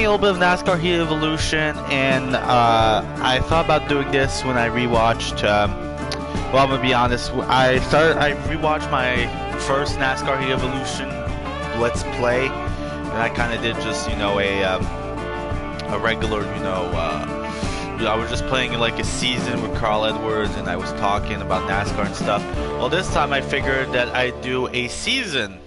playing a little bit of NASCAR Heat Evolution, and I thought about doing this when I rewatched. Well, I'm gonna be honest. I rewatched my first NASCAR Heat Evolution Let's Play, and I kind of did just a regular I was just playing like a season with Carl Edwards, and I was talking about NASCAR and stuff. Well, this time I figured that I'd do a season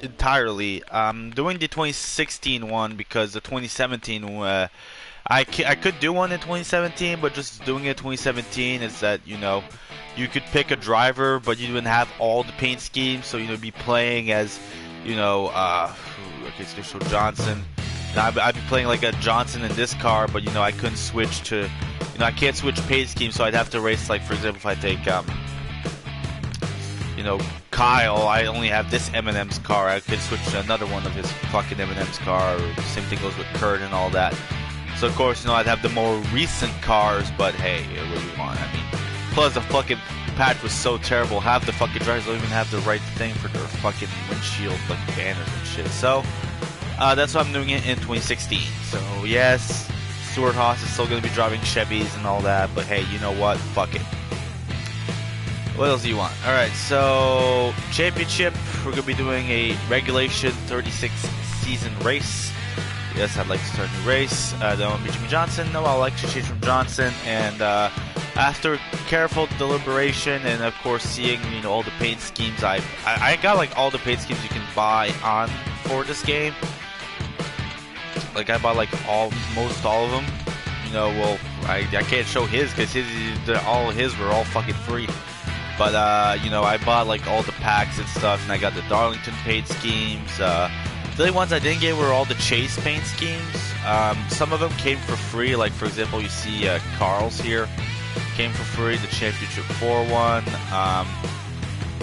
entirely. I'm doing the 2016 one because the 2017 I could do one in 2017, but just doing it in 2017 is that you could pick a driver, but you wouldn't have all the paint schemes, so be playing as okay, so Johnson. Now, I'd be playing like a Johnson in this car, but I couldn't switch to, I can't switch paint scheme, so I'd have to race, like, for example, if I take, Kyle, I only have this Eminem's car. I could switch to another one of his fucking Eminem's car. Or same thing goes with Kurt and all that. So of course, I'd have the more recent cars, but hey, what do you want? I mean, plus the fucking patch was so terrible. Half the fucking drivers don't even have the right thing for their fucking windshield, like banners and shit. So. That's why I'm doing it in 2016. So yes, Stuart Haas is still going to be driving Chevys and all that, but hey, you know what? Fuck it. What else do you want? Alright, so championship, we're going to be doing a regulation 36 season race. Yes, I'd like to start a new race. Don't want to be Jimmy Johnson. No, I'll like to change from Johnson. And after careful deliberation and of course seeing all the paint schemes, I got like all the paint schemes you can buy on for this game. Like I bought like most all of them. Well, I can't show his because all his were all fucking free. But I bought like all the packs and stuff, and I got the Darlington paint schemes. The only ones I didn't get were all the Chase paint schemes. Some of them came for free. Like for example, you see Carl's here came for free. The Championship 4 one.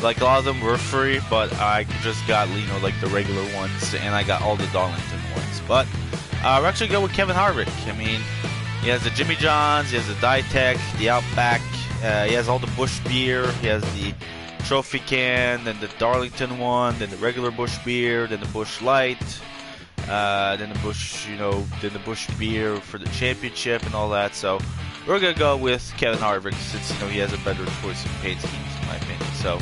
Like a lot of them were free, but I just got like the regular ones, and I got all the Darlington ones. But we're actually going with Kevin Harvick. I mean, he has the Jimmy Johns, he has the Ditech, the Outback, he has all the Busch beer, he has the Trophy can, then the Darlington one, then the regular Busch beer, then the Busch Light, then the Busch, then the Busch beer for the championship and all that. So we're gonna go with Kevin Harvick since he has a better choice of paint schemes in my opinion. So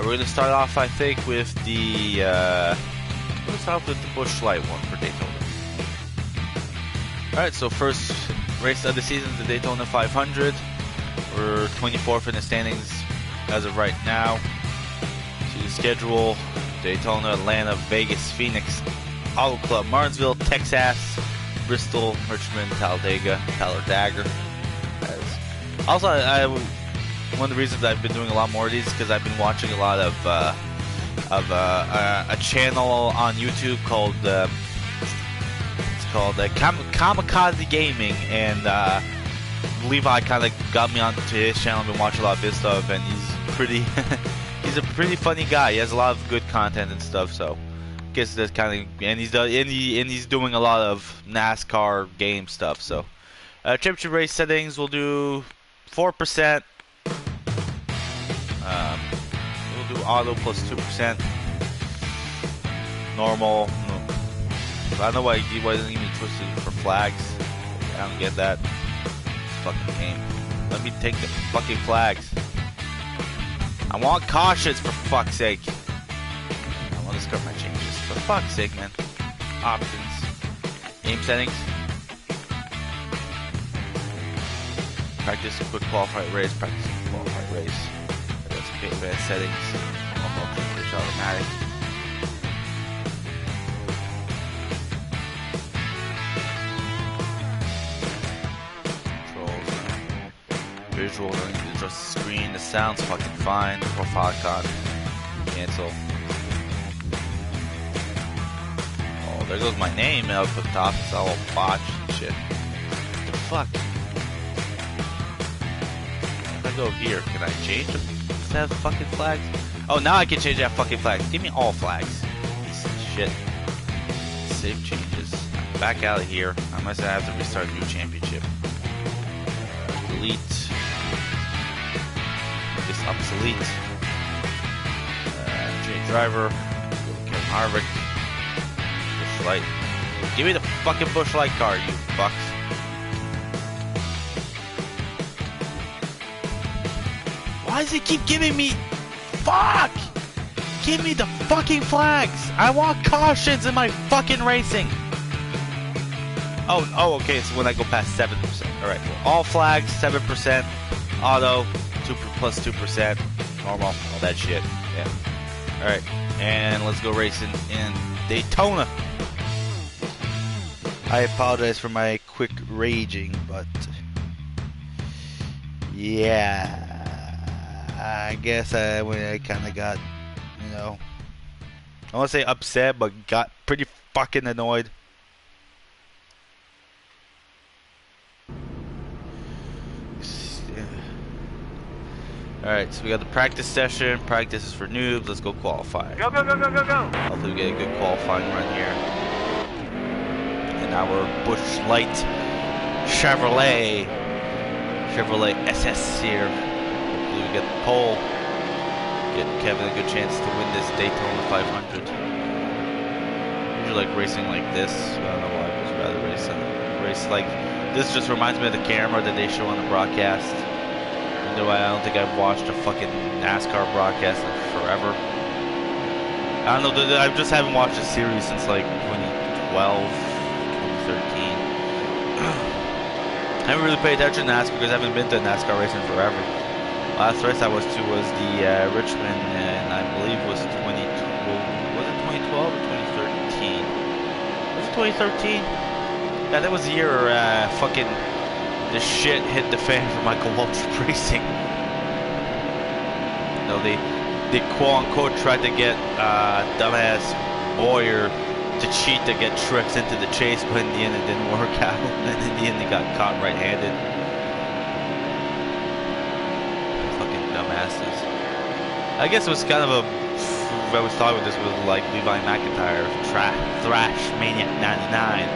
we're gonna start off, I think, with the Busch Light one for Daytona. Alright, so first race of the season, the Daytona 500. We're 24th in the standings as of right now. See the schedule: Daytona, Atlanta, Vegas, Phoenix, Auto Club, Martinsville, Texas, Bristol, Richmond, Talladega, Talladega. Also, one of the reasons I've been doing a lot more of these is because I've been watching a lot of a channel on YouTube called Kamikaze Gaming, and Levi kind of got me onto his channel. I've been watching a lot of his stuff, and he's a pretty funny guy. He has a lot of good content and stuff. So, I guess that's kind of, and he's doing a lot of NASCAR game stuff. So, championship race settings, we'll do 4%. We'll do auto plus 2%. Normal. I don't know why he wasn't even twisted for flags. I don't get that. Fucking game. Let me take the fucking flags. I want cautions, for fuck's sake. I want to start my changes. For fuck's sake, man. Options. Game settings. Practice a quick qualified race. Practice a qualified race. That's okay. Advanced settings. Push automatic. Visual, don't need to adjust the screen. The sound's fucking fine. Profile icon. Cancel. Oh, there goes my name up at the top. It's all botched and shit. What the fuck? If I go here, can I change them? Does it have fucking flags? Oh, now I can change that fucking flags. Give me all flags. Piece of shit. Save changes. Back out of here. Unless I have to restart a new championship. Delete. This obsolete. Change driver. Kevin Harvick. Busch Light. Give me the fucking Busch Light car, you fucks. Why does he keep giving me... Fuck! Give me the fucking flags! I want cautions in my fucking racing! Oh, okay, so when I go past 7%. Alright, well, all flags, 7%. Auto, 2 plus 2%. Normal, all that shit. Yeah. Alright, and let's go racing in Daytona. I apologize for my quick raging, but... Yeah... I guess I kind of got, you know... I won't say upset, but got pretty fucking annoyed. Alright, so we got the practice session. Practice is for noobs. Let's go qualify. Go, go, go, go, go, go. Hopefully we get a good qualifying run here. And our Busch Light Chevrolet SS here. Hopefully we get the pole. Get Kevin a good chance to win this Daytona 500. Usually like racing like this. I don't know why I would rather race like this. Just reminds me of the camera that they show on the broadcast. I don't think I've watched a fucking NASCAR broadcast in forever. I don't know, I just haven't watched a series since like 2012, 2013. I haven't really paid attention to NASCAR because I haven't been to NASCAR racing forever. Last race I was to was the Richmond, and I believe was 2012. Was it 2012 or 2013? Was it 2013? Yeah, that was the year fucking... the shit hit the fan for Michael Waltrip Racing. You know, they quote-unquote tried to get dumbass Boyer to cheat to get Truex into the chase, but in the end it didn't work out. And in the end they got caught right-handed. Fucking dumbasses. I guess it was kind of a... I was talking about this with like Levi McIntyre, Thrash Maniac 99.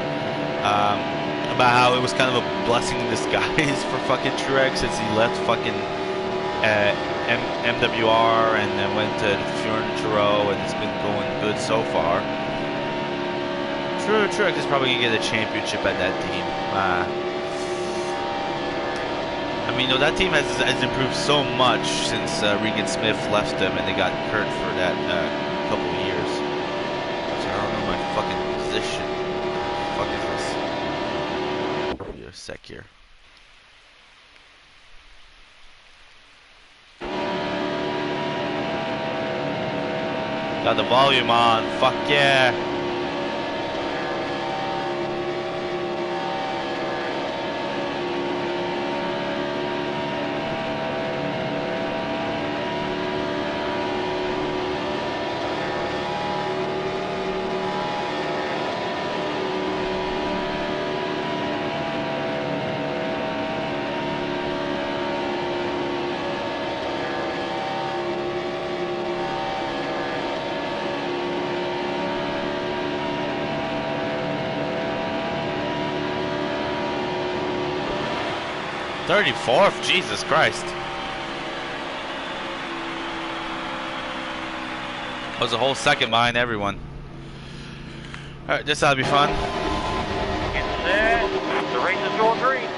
About how it was kind of a blessing in disguise for fucking Truex since he left fucking MWR and then went to Furniture, and it's been going good so far. Truex is probably gonna get a championship at that team. I mean, though, that team has improved so much since Regan Smith left them and they got Kurt for that couple of years. So I don't know my fucking position. What the fuck is this? A sec here. Got the volume on. Fuck yeah. '34th, Jesus Christ. I was a whole second behind everyone. Alright, this ought to be fun. Get set. The race is going green.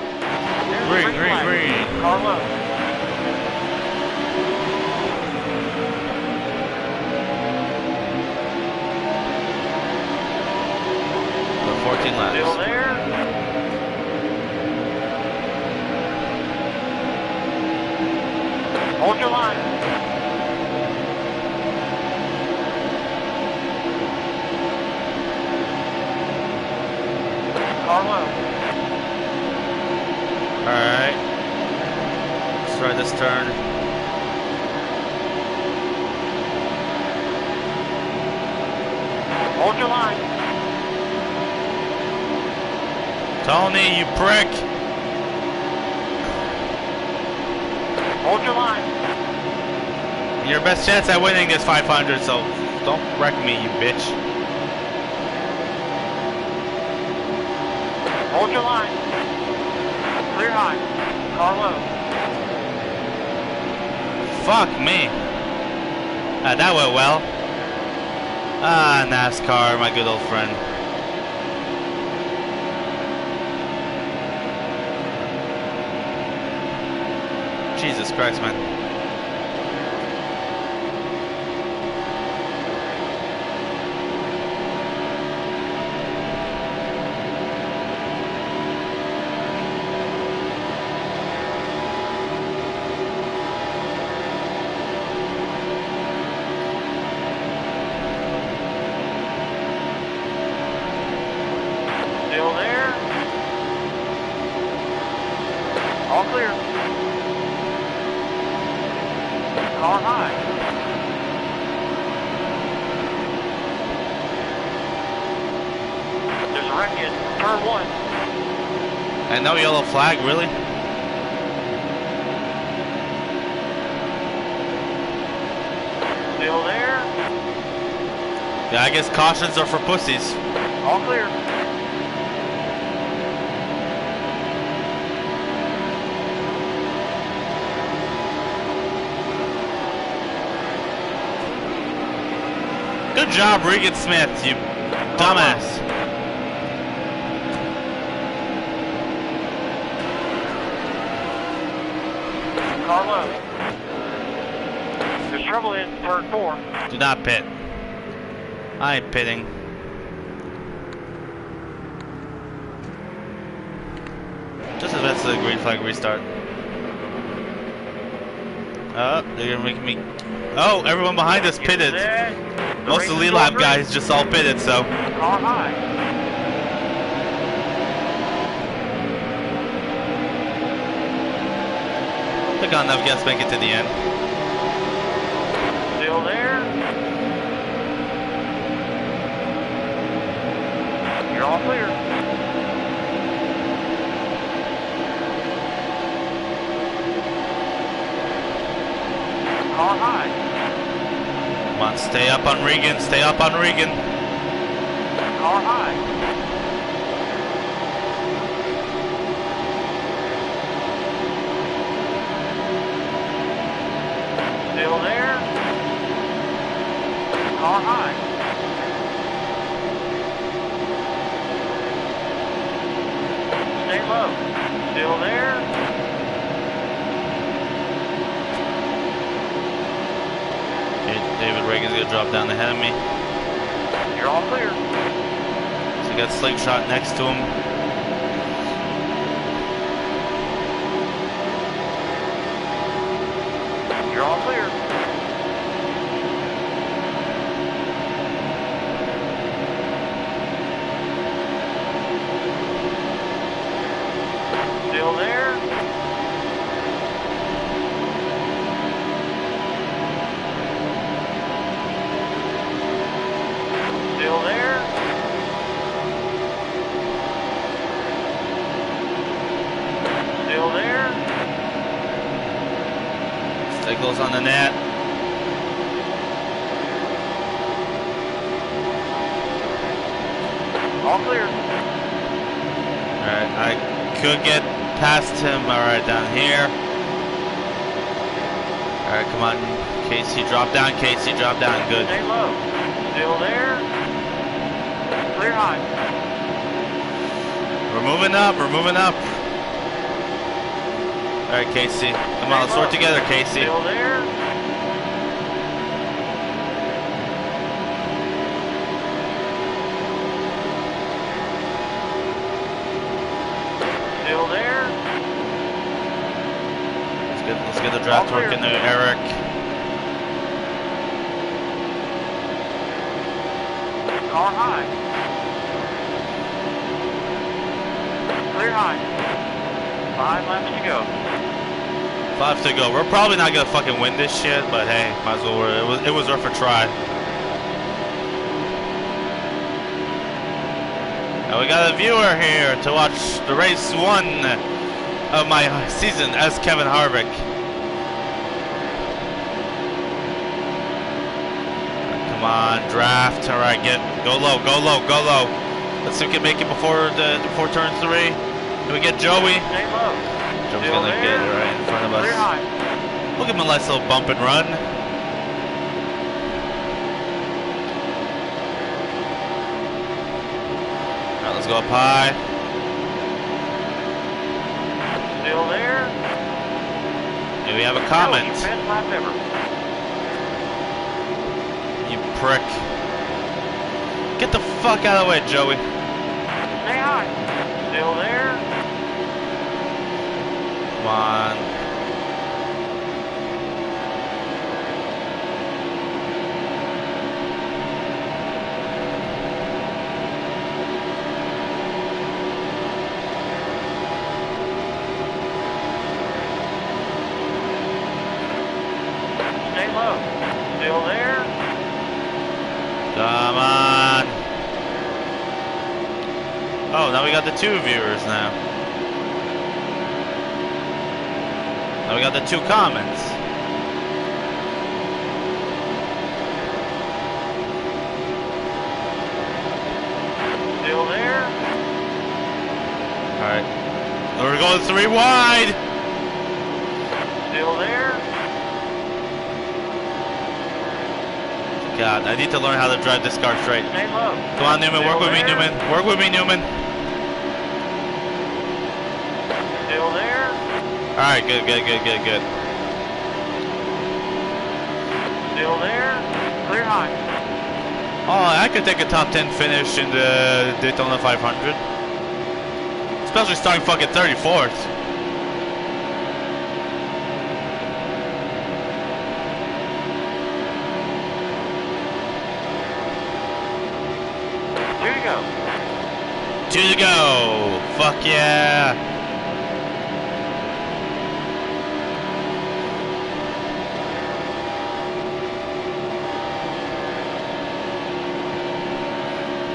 Green. Carlo. So 14 laps. Still there. Hold your line. Carlo. Alright. Let's try this turn. Hold your line. Tony, you prick! Hold your line. Your best chance at winning this 500, so don't wreck me, you bitch. Hold your line. Clear high. Carlo. Fuck me. That went well. NASCAR, my good old friend. Jesus Christ, man. Still there. All clear. Car high. There's a wreck in turn 1. And no yellow flag, really? Still there. Yeah, I guess cautions are for pussies. All clear. Good job, Regan Smith, you dumbass. Car low. There's trouble in turn 4. Do not pit. I ain't pitting. Just as that's the green flag restart. Oh, they're making me. Oh, everyone behind us pitted. Most of the lead lap guys just all pitted, so. Car high. They're got enough gas to make it to the end. Still there. You're all clear. Car high. Come on, stay up on Regan, stay up on Regan. Car high. Still there. Car high. Stay low. Still there. Okay, David Reagan's gonna drop down ahead of me. You're all clear. So we got Slingshot next to him. You're all clear. Still there. Still there. Still there. Signals on the net. All clear. Alright, I could get past him. Alright, down here. Alright, come on. Casey, drop down. Casey, drop down. Good. Stay low. Still there. Clear high. We're moving up. We're moving up. Alright, Casey. Come on, let's work together, Casey. Still there. Still there. Let's get the draft work in there, Eric. Car high. Clear high. 5 laps to go. 5 to go. We're probably not gonna fucking win this shit, but hey, might as well. It was worth a try. And we got a viewer here to watch the race 1 of my season as Kevin Harvick. Come on, draft. All right, go low, go low, go low. Let's see if we can make it before turn 3. Can we get Joey? Stay low. Joey's Still gonna there. get it right in front of Clear us. high. Look at my nice little bump and run. Alright, let's go up high. Still there. Okay, we have a comment. Best lap ever. You prick. Get the fuck out of the way, Joey. Stay high. Still there. Come on. Stay low. Still there. Come on. Oh, now we got the 2 viewers now. Now we got the 2 comments. Still there. Alright. We're going 3 wide. Still there. God, I need to learn how to drive this car straight. Stay low. Come on, Newman. Work with me, Newman. Work with me, Newman. Still there. Alright, good. Still there. Clear high. Oh, I could take a top 10 finish in the Daytona 500. Especially starting fucking 34th. Here you go. 2 to go. Fuck yeah.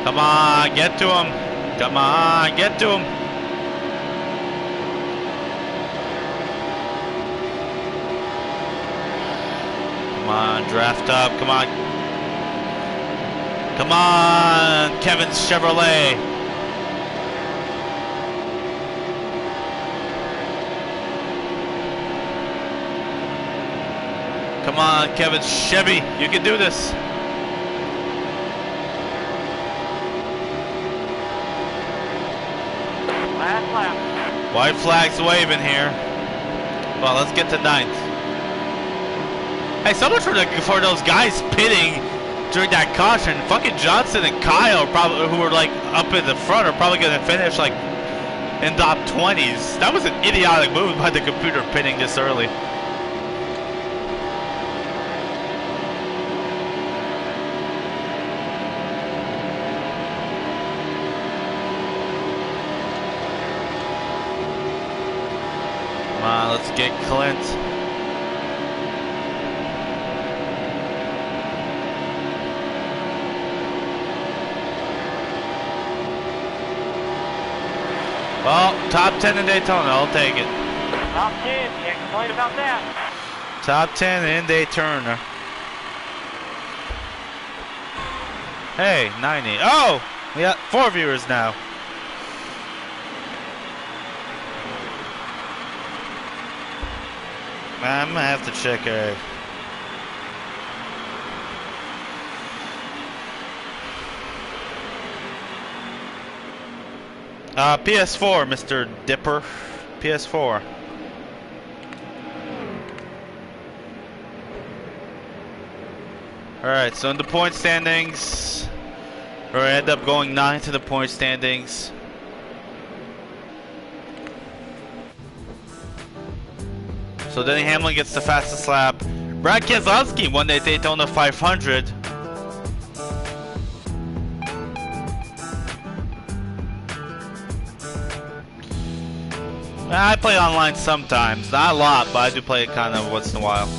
Come on, get to him. Come on, get to him. Come on, draft up. Come on. Come on, Kevin's Chevrolet. Come on, Kevin's Chevy. You can do this. Last lap. White flag's waving here. Well, let's get to 9th. Hey, so much for those guys pitting during that caution. Fucking Johnson and Kyle, probably who were like up in the front, are probably gonna finish like in top 20s. That was an idiotic move by the computer pitting this early. Come on, let's get Clint. Well, top 10 in Daytona, I'll take it. Top 10, can't complain about that. Top 10 in Daytona. Hey, 90. Oh! We got 4 viewers now. I'm gonna have to check her. PS4, Mr. Dipper. PS4. Alright, so in the point standings, we end up going 9th in the point standings. So Denny Hamlin gets the fastest lap. Brad Keselowski won the Daytona 500. I play online sometimes, not a lot, but I do play it kind of once in a while.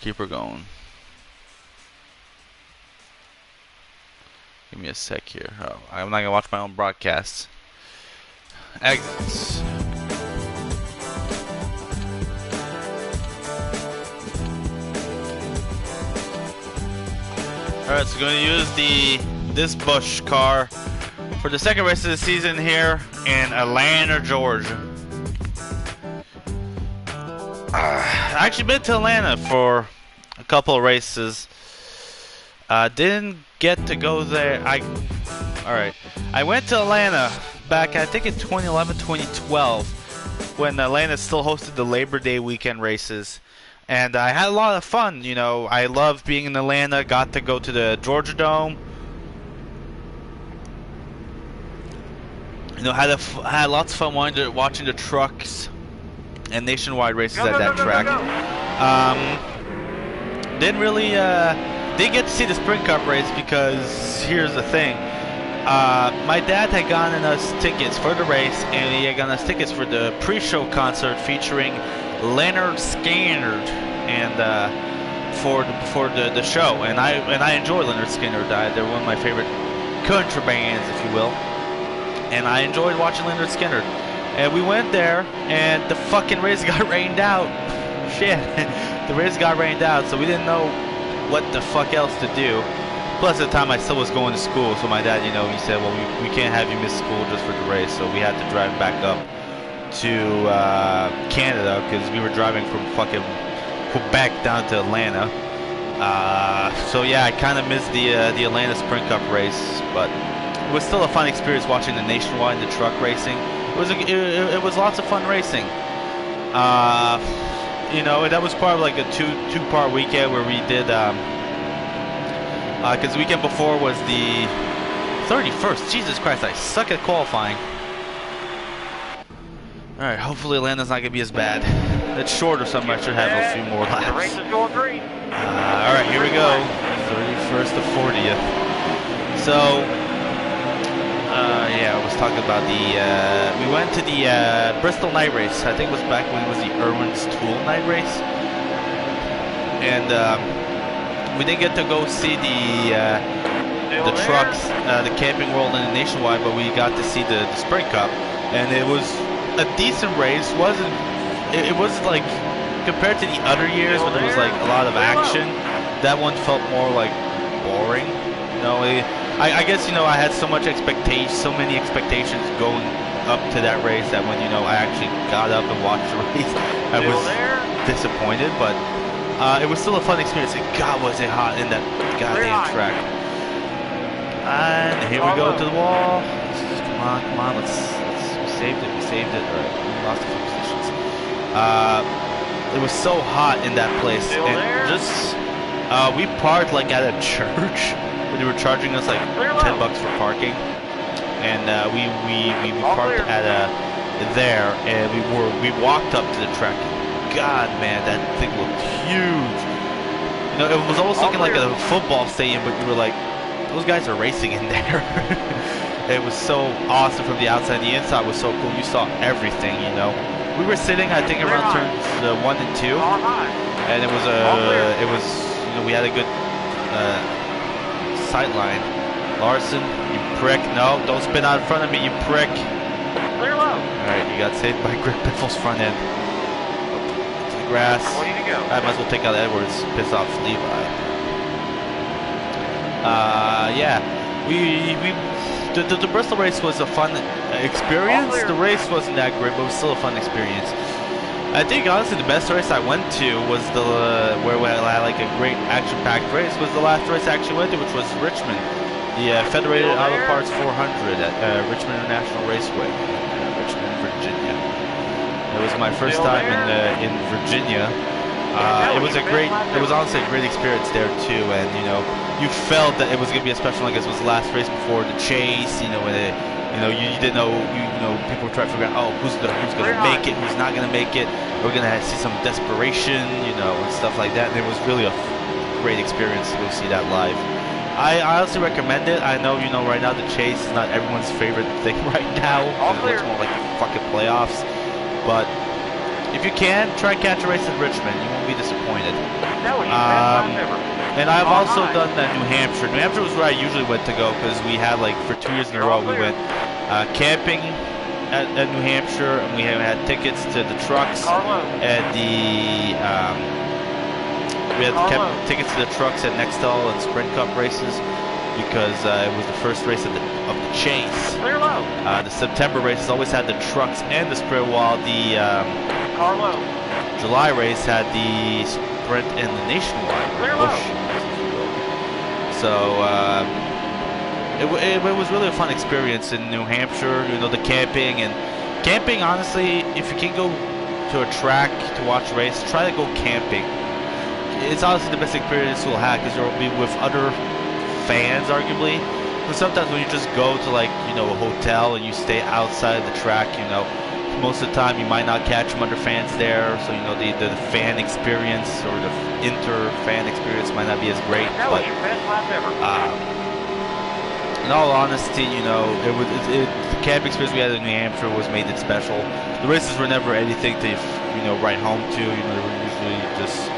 Keep her going. Give me a sec here. Oh, I'm not gonna watch my own broadcasts. Exits. Alright, so we're gonna use this Busch car for the second race of the season here in Atlanta, Georgia. I actually been to Atlanta for a couple of races. Didn't get to go there. Alright. I went to Atlanta back, I think in 2011, 2012, when Atlanta still hosted the Labor Day weekend races. And I had a lot of fun, you know. I loved being in Atlanta, got to go to the Georgia Dome. You know, had lots of fun watching the trucks and nationwide races at that track. Didn't really didn't get to see the Sprint Cup race because here's the thing. My dad had gotten us tickets for the race, and he had gotten us tickets for the pre-show concert featuring Leonard Skinner, and for the show. And I enjoy Leonard Skinner. They're one of my favorite country bands, if you will. And I enjoyed watching Leonard Skinner. And we went there, and the fucking race got rained out. Shit, the race got rained out, so we didn't know what the fuck else to do. Plus, at the time, I still was going to school, so my dad, you know, he said, well, we can't have you miss school just for the race, so we had to drive back up to Canada, because we were driving from fucking Quebec down to Atlanta. So yeah, I kind of missed the Atlanta Sprint Cup race, but it was still a fun experience watching the nationwide and the truck racing. It was lots of fun racing. You know, that was part of like a two-part weekend where we did. Because the weekend before was the 31st. Jesus Christ, I suck at qualifying. Alright, hopefully Atlanta's not going to be as bad. It's shorter, so I should have a few more laps. The race is going green. Alright, here we go. 31st to 40th. So, yeah, I was talking about we went to the Bristol night race. I think it was back when it was the Irwin's Tool night race. And, we didn't get to go see the trucks, the Camping World and the Nationwide, but we got to see the Sprint Cup, and it was a decent race. It was like, compared to the other years when there was like a lot of action, that one felt more like boring. You know, I guess, you know, I had so many expectations going up to that race that when, you know, I actually got up and watched the race, I was disappointed, but it was still a fun experience, and God, was it hot in that goddamn track. And here we go to the wall. Come on, we saved it. All right, we lost a few positions. It was so hot in that place, and just we parked like at a church where they were charging us like $10 for parking, and we parked at there, and we walked up to the track. God, man, that thing looked huge. You know, it was almost looking like a football stadium, but you were like, those guys are racing in there. It was so awesome from the outside. The inside was so cool. You saw everything, you know. We were sitting, I think, around turns 1 and 2, and it was you know, we had a good sight line. Larson, you prick! No, don't spin out in front of me, you prick! Clear low. All right, you got saved by Greg Biffle's front end. Grass. I might as well take out Edwards, piss off Levi. Yeah, the Bristol race was a fun experience. The race wasn't that great, but it was still a fun experience. I think honestly the best race I went to was where we had like a great action-packed race was the last race I actually went to, which was Richmond, the Federated Auto Parts 400 at Richmond International Raceway, Richmond, Virginia. It was my first time in Virginia. It was honestly a great experience there too, and you know, you felt that it was gonna be a special. I guess it was the last race before the chase. You know, when you didn't know, people were trying to figure out, oh, who's gonna make it, who's not gonna make it. We're gonna see some desperation, you know, and stuff like that. And it was really a great experience to go see that live. I honestly recommend it. I know, you know, right now the chase is not everyone's favorite thing right now. It looks more like the fucking playoffs. But if you can, try catch a race in Richmond. You won't be disappointed. And I've also done New Hampshire. New Hampshire was where I usually went to go because we had like for 2 years in a row we went camping at New Hampshire, and we had tickets to the trucks at the tickets to the trucks at Nextel and Sprint Cup races. because it was the first race of the chase. Clear low. The September races always had the trucks and the sprint, while the Car low. July race had the sprint and the nationwide Clear push. So it was really a fun experience in New Hampshire. You know, the camping, honestly, if you can go to a track to watch a race, try to go camping. It's honestly the best experience you'll have, because you'll be with other fans, arguably. But sometimes when you just go to, like, you know, a hotel and you stay outside the track, you know, most of the time you might not catch some other fans there, so, you know, the fan experience or the inter-fan experience might not be as great. That was your best lap ever. In all honesty, you know, the camp experience we had in New Hampshire was made it special. The races were never anything to, you know, write home to. You know, they were usually just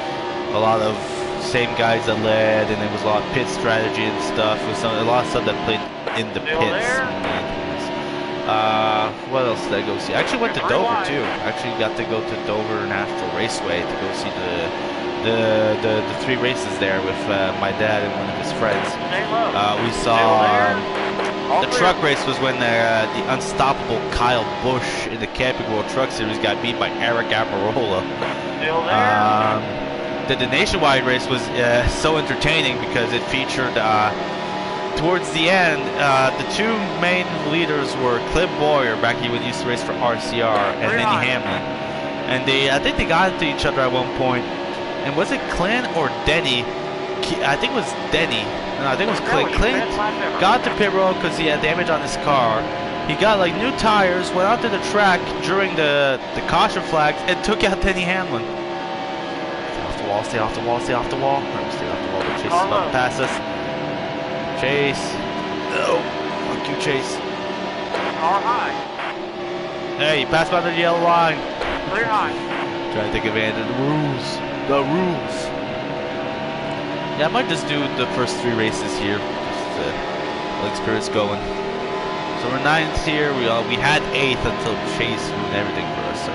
a lot of same guys that led, and there was a lot of pit strategy and stuff. It was a lot of stuff that played in the pits. What else did I go see? I actually went to Dover too. I actually got to go to Dover National Raceway to go see the 3 races there with my dad and one of his friends. We saw the truck race was when the unstoppable Kyle Busch in the Camping World Truck Series got beat by Eric Amarola. The nationwide race was so entertaining because it featured, towards the end, the 2 main leaders were Clint Boyer, back when he used to race for RCR, and Denny Hamlin. And I think they got into each other at one point. And was it Clint or Denny? I think it was Denny. No, I think it was Clint. Clint got to pit road because he had damage on his car. He got like new tires, went out to the track during the caution flags, and took out Denny Hamlin. Stay off the wall, stay off the wall. Stay off the wall, but Chase is about to pass us. Chase. No. Fuck you, Chase. Car high. Hey, you passed by the yellow line. Clear high. Trying to take advantage of the rules. The rules. Yeah, I might just do the first 3 races here. Just to let experience going. So we're 9th here. We had 8th until Chase ruined everything for us. So.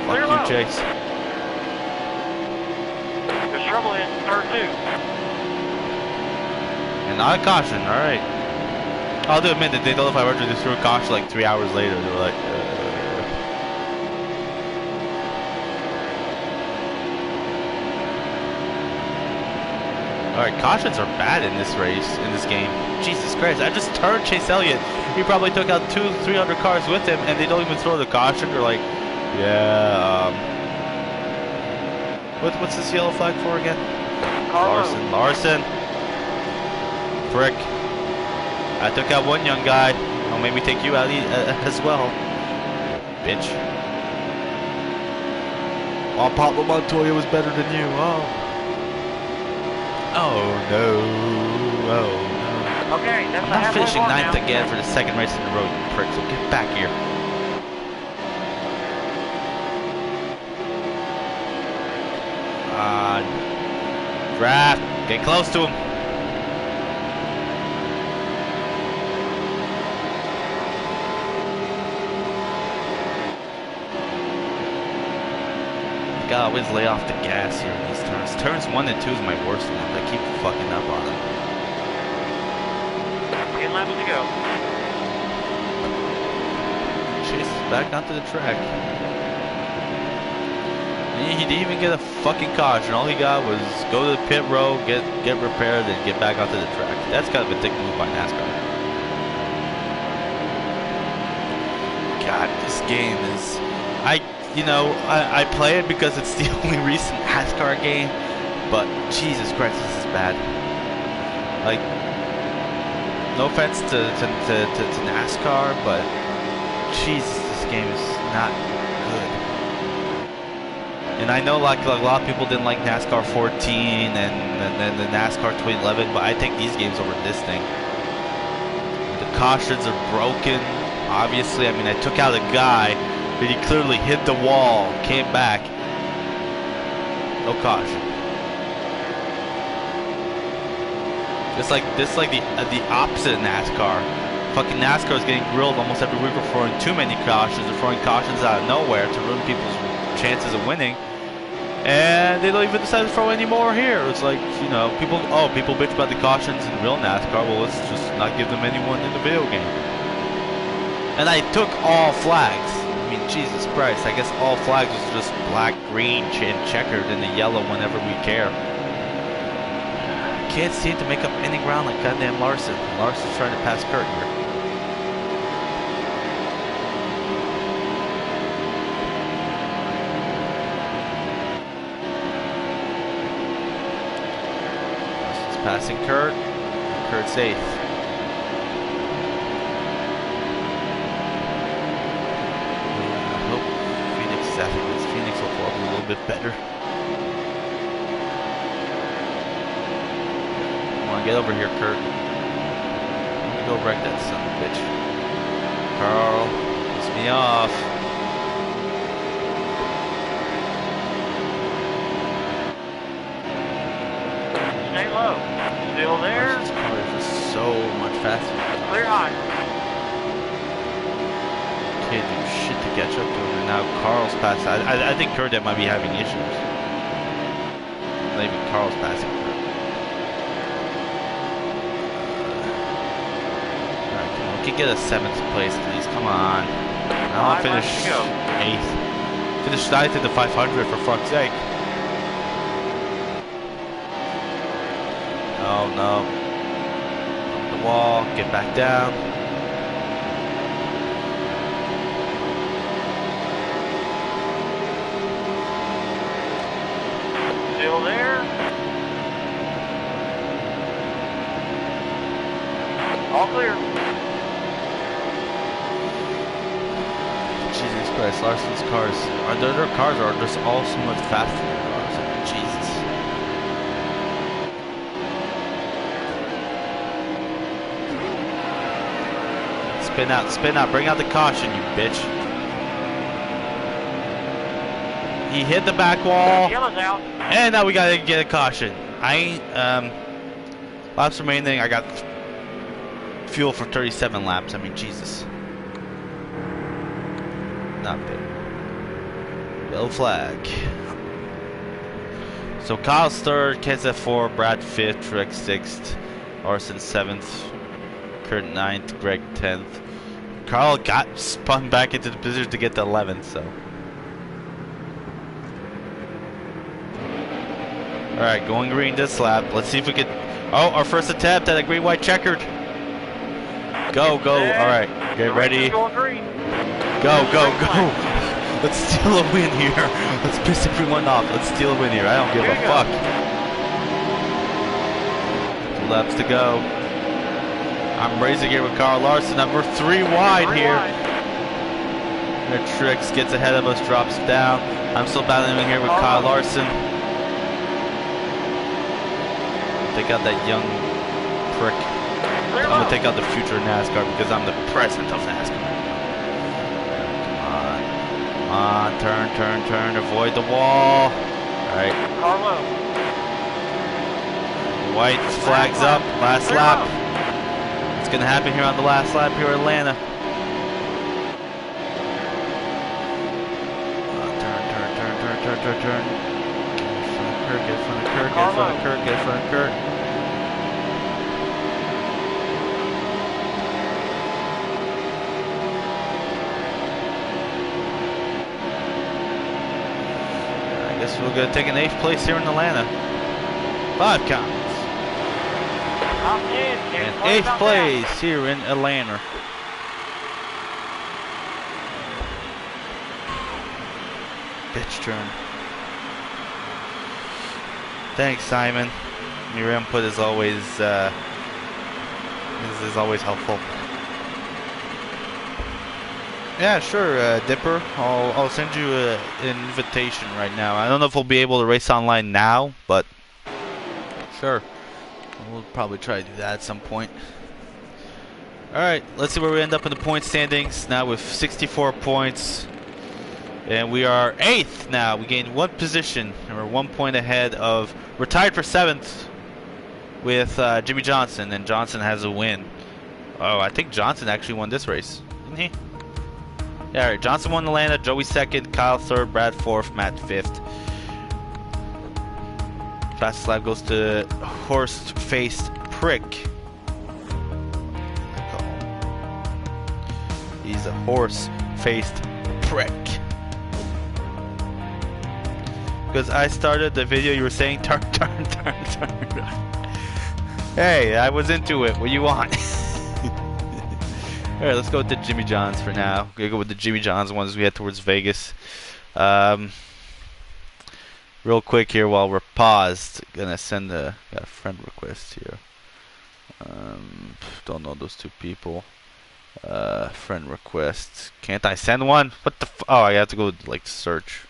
Fuck you, Chase. There's trouble in turn 2. And not a caution, alright. I'll do admit that they notified Roger they threw a caution like 3 hours later. They were like, Alright, cautions are bad in this race, in this game. Jesus Christ, I just turned Chase Elliott. He probably took out 200-300 cars with him, and they don't even throw the caution. They're like, yeah, what's this yellow flag for again? Larson. Frick. I took out one young guy. I'll maybe take you out as well. Bitch. Oh, Pablo Montoya was better than you. Oh no. Oh no. Okay, that's I'm not finishing 9th again for the 2nd race in a row, you prick, so get back here. Draft. Get close to him. Gotta always lay off the gas here in these turns. Turns 1 and 2 is my worst one. I keep fucking up on them. 10 laps to go. Chase is back onto the track. He didn't even get a fucking caution. All he got was go to the pit road, get repaired, and get back onto the track. That's kind of a dick move by NASCAR. God, this game is... I play it because it's the only recent NASCAR game, but Jesus Christ, this is bad. Like, no offense to NASCAR, but Jesus, this game is not good. And I know like a lot of people didn't like NASCAR 14 and the NASCAR 2011, but I take these games over this thing. The cautions are broken, obviously. I mean, I took out a guy, but he clearly hit the wall, came back. No caution. It's like the opposite of NASCAR. Fucking NASCAR is getting grilled almost every week for throwing too many cautions or throwing cautions out of nowhere to ruin people's chances of winning. And they don't even decide to throw any more here. It's like, you know, people bitch about the cautions in real NASCAR. Well, let's just not give them anyone in the video game. And I took all flags. I mean, Jesus Christ, I guess all flags was just black, green, and checkered, and the yellow whenever we care. Can't seem to make up any ground like goddamn Larson. Larson's trying to pass Kurt here. Passing Kurt. Kurt's 8th. I hope Phoenix is after this. Phoenix will fall a little bit better. Come on, get over here, Kurt. Go wreck that son of a bitch. Carl, piss me off. Stay low. Still there. This car is just so much faster. Clear high. Can't do shit to catch up to him, and now Carl's passing. I think Kurt might be having issues. Not even Carl's passing Kurt. Alright, come on. We can get a 7th place, please. Come on. I want to finish 8th. Finish 9th in the 500 for fuck's sake. Oh no. Up the wall, get back down. Still there. All clear. Jesus Christ, Larson's cars. Their cars are just all so much faster than ours. Jesus. Spin out, bring out the caution, you bitch. He hit the back wall. Yellow's out. And now we gotta get a caution. Laps remaining, I got fuel for 37 laps. I mean, Jesus. Not big. Yellow flag. So Kyle's 3rd, Kez at 4, Brad 5th, Truex 6th, Larson 7th, Kurt 9th, Greg 10th. Carl got spun back into the position to get the 11th, so. Alright, going green this lap. Let's see if we can. Oh, our first attempt at a green white checkered. Go, go. Alright, get ready. Go, go, go. Let's steal a win here. Let's piss everyone off. Let's steal a win here. I don't give a fuck. 2 laps to go. I'm racing here with Carl Larson. We're 3 wide here. Their Trix gets ahead of us, drops down. I'm still battling here with Kyle Larson. Take out that young prick. I'm gonna take out the future of NASCAR because I'm the present of NASCAR. Come on, turn, turn, turn, avoid the wall. Alright. White flags up, last lap. What's gonna happen here on the last lap here in Atlanta? Turn, turn, turn, turn, turn, turn, turn. Get in front of Kurt, get in front of Kurt, get in front of Kurt, get in front of Kurt. I guess we're gonna take an 8th place here in Atlanta. 5 counts. And 8th place here in Atlanta. Bitch turn. Thanks, Simon. Your input is always helpful. Yeah, sure, Dipper. I'll send you an invitation right now. I don't know if we'll be able to race online now, but sure. We'll probably try to do that at some point. Alright, let's see where we end up in the point standings. Now with 64 points. And we are 8th now. We gained 1 position. And we're 1 point ahead of... We're tied for 7th with Jimmy Johnson. And Johnson has a win. Oh, I think Johnson actually won this race. Didn't he? Yeah, alright. Johnson won Atlanta. Joey 2nd. Kyle 3rd. Brad 4th. Matt 5th. Fastest lap goes to horse-faced prick. He's a horse-faced prick. Because I started the video, you were saying turn. Hey, I was into it. What do you want? Alright, let's go with the Jimmy Johns for now. We're gonna go with the Jimmy Johns ones as we head towards Vegas. Real quick here while we're paused. Gonna send got a friend request here. Don't know those two people. Friend request. Can't I send one? What the oh, I have to go like search.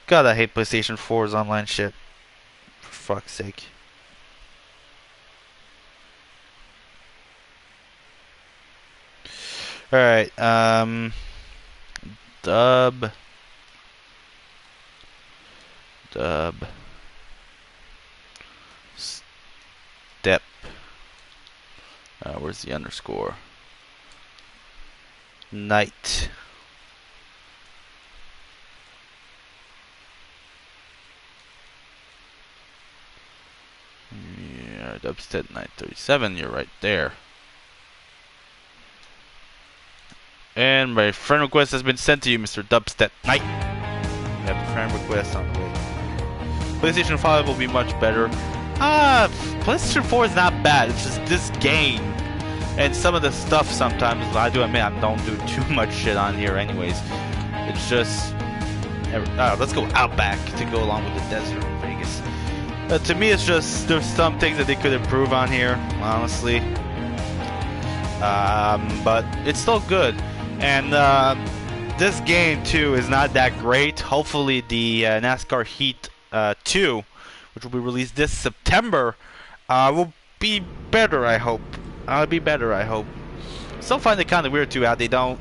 God, I hate PlayStation 4's online shit. For fuck's sake. Alright, Dub. Step. Where's the underscore? Night. Yeah, Dubstep 937, you're right there. And my friend request has been sent to you, Mr. Dubstep Knight. You have a friend request on the way. PlayStation 5 will be much better. PlayStation 4 is not bad. It's just this game. And some of the stuff sometimes, I do admit, I don't do too much shit on here anyways. It's just... let's go Outback to go along with the desert in Vegas. To me, it's just, there's some things that they could improve on here, honestly. But it's still good. And this game too is not that great. Hopefully the NASCAR Heat 2, which will be released this September, will be better, I hope. Still find it kind of weird too how they don't,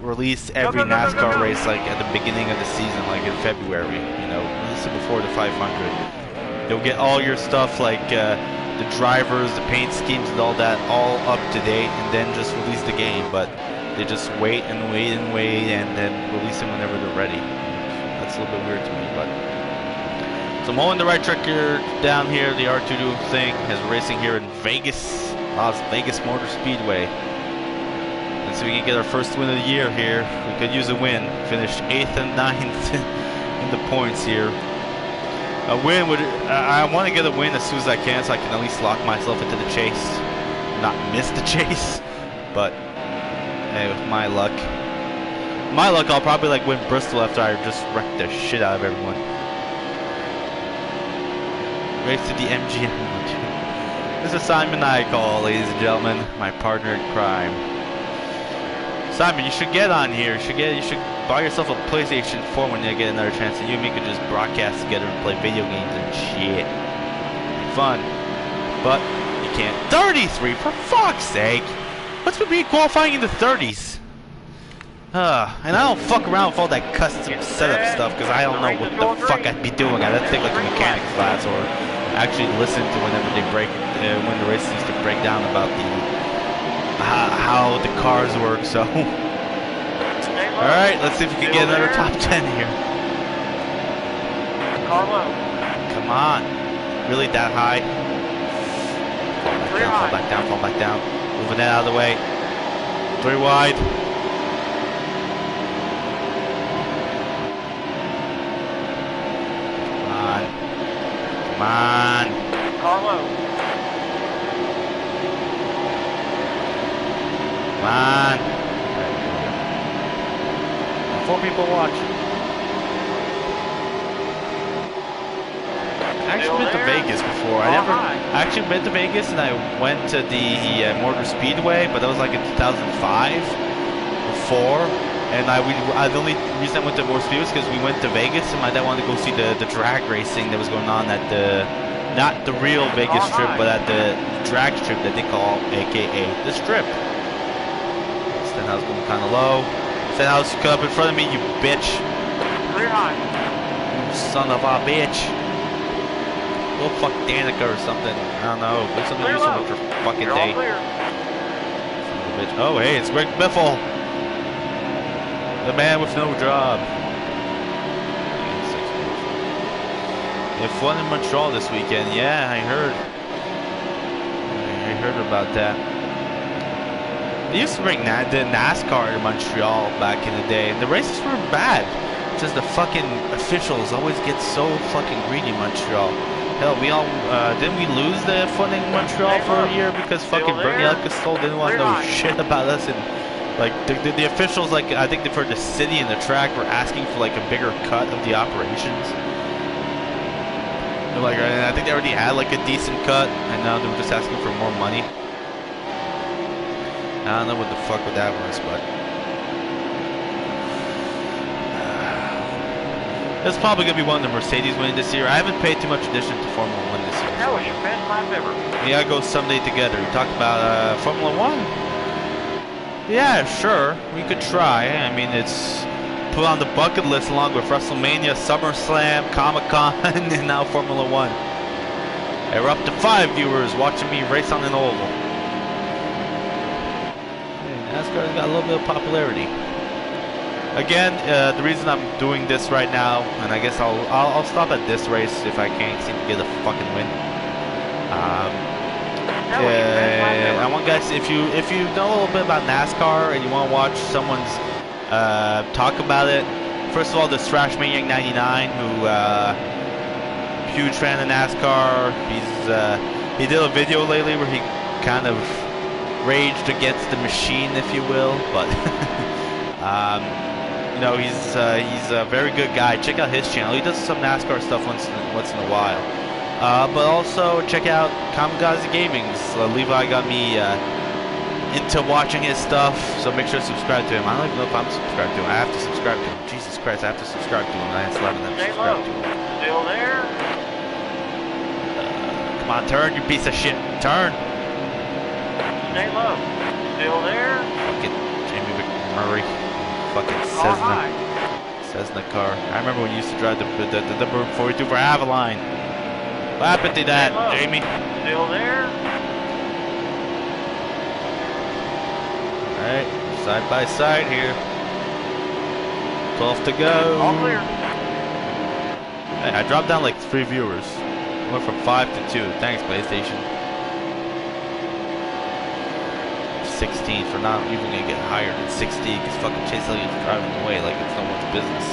release every NASCAR race like at the beginning of the season, like in February. Release it before the 500. You'll get all your stuff like the drivers, the paint schemes, and all that, all up to date, and then just release the game. But they just wait, and then release them whenever they're ready. That's a little bit weird to me, but. So I'm holding the right track here, down here, the R2 thing, as we're racing here in Vegas, Las Vegas Motor Speedway. And so we can get our first win of the year here. We could use a win. Finished 8th and 9th in the points here. A win would, I want to get a win as soon as I can so I can at least lock myself into the chase. Not miss the chase. But, hey, with my luck, I'll probably like win Bristol after I just wreck the shit out of everyone. Race to the MGM. This is Simon I call, ladies and gentlemen, my partner in crime. Simon, you should get on here. You should buy yourself a PlayStation 4 when you get another chance, and you and me could just broadcast together and play video games and shit. Fun. But you can't. 33, for fuck's sake! What's with me qualifying in the 30s? And I don't fuck around with all that custom setup stuff because I don't know what the fuck I'd be doing. I'd have to take like a mechanics class or actually listen to whenever they break, when the races used to break down about the how the cars work. So, all right, let's see if we can get another top 10 here. Come on, really that high? Fall back down. Moving that out of the way. 3 wide. Come on. Carlo. Come on. 4 people watching. I actually been to Vegas before. I actually been to Vegas and I went to the Motor Speedway, but that was like in 2005 or 4. And the only reason I went to Motor Speedway was because we went to Vegas and my dad wanted to go see the drag racing that was going on at not the real Vegas Strip, but at the drag strip that they call, aka the Strip. Stenhouse going kind of low. Stenhouse, you cut up in front of me, you bitch. Clear high. You son of a bitch. Go fuck Danica or something. I don't know. Put something to do with your fucking day. Oh, hey, it's Greg Biffle. The man with no job. They have fun in Montreal this weekend. Yeah, I heard. I heard about that. They used to bring the NASCAR to Montreal back in the day, and the races were bad. Just the fucking officials always get so fucking greedy in Montreal. Hell, we all didn't we lose the fun in Montreal for a year because fucking Bernie Ecclestone didn't want to know shit about us, and like the officials, like I think for the city and the track, were asking for like a bigger cut of the operations. Like, I think they already had like a decent cut, and now they were just asking for more money. I don't know what the fuck with that was, but it's probably gonna be one of the Mercedes winning this year. I haven't paid too much attention to Formula 1 this year. That was your best lap ever. We gotta go someday together. We talk about Formula 1. Yeah, sure, we could try. I mean, it's put on the bucket list along with WrestleMania, SummerSlam, Comic-Con, and now Formula 1. Hey, we're up to 5 viewers watching me race on an oval. Hey, NASCAR's got a little bit of popularity. Again, the reason I'm doing this right now, and I guess I'll stop at this race if I can't seem to get a fucking win. I want guys, if you know a little bit about NASCAR and you want to watch someone's talk about it. First of all, there's Thrash Maniac 99, who huge fan of NASCAR. He did a video lately where he kind of raged against the machine, if you will, but you know, he's a very good guy. Check out his channel. He does some NASCAR stuff once in a while. But also check out Kamikaze Gaming's. Levi got me into watching his stuff, so make sure to subscribe to him. I don't even know if I'm subscribed to him. I have to subscribe to him. Jesus Christ, I have to subscribe to him. I still haven't subscribed to him. Still there? Come on, turn, you piece of shit. Turn. Stay low. Still there? Fucking Jamie McMurray. Fucking Cessna car. I remember when you used to drive the number 42 for Avalon. What happened to that, Jamie? Still there? Alright, side by side here. 12 to go. All clear. Hey, I dropped down like 3 viewers. I went from 5 to 2. Thanks, PlayStation. 16 for not even gonna get higher than 60 because fucking Chase Elliott's driving away like it's no one's business.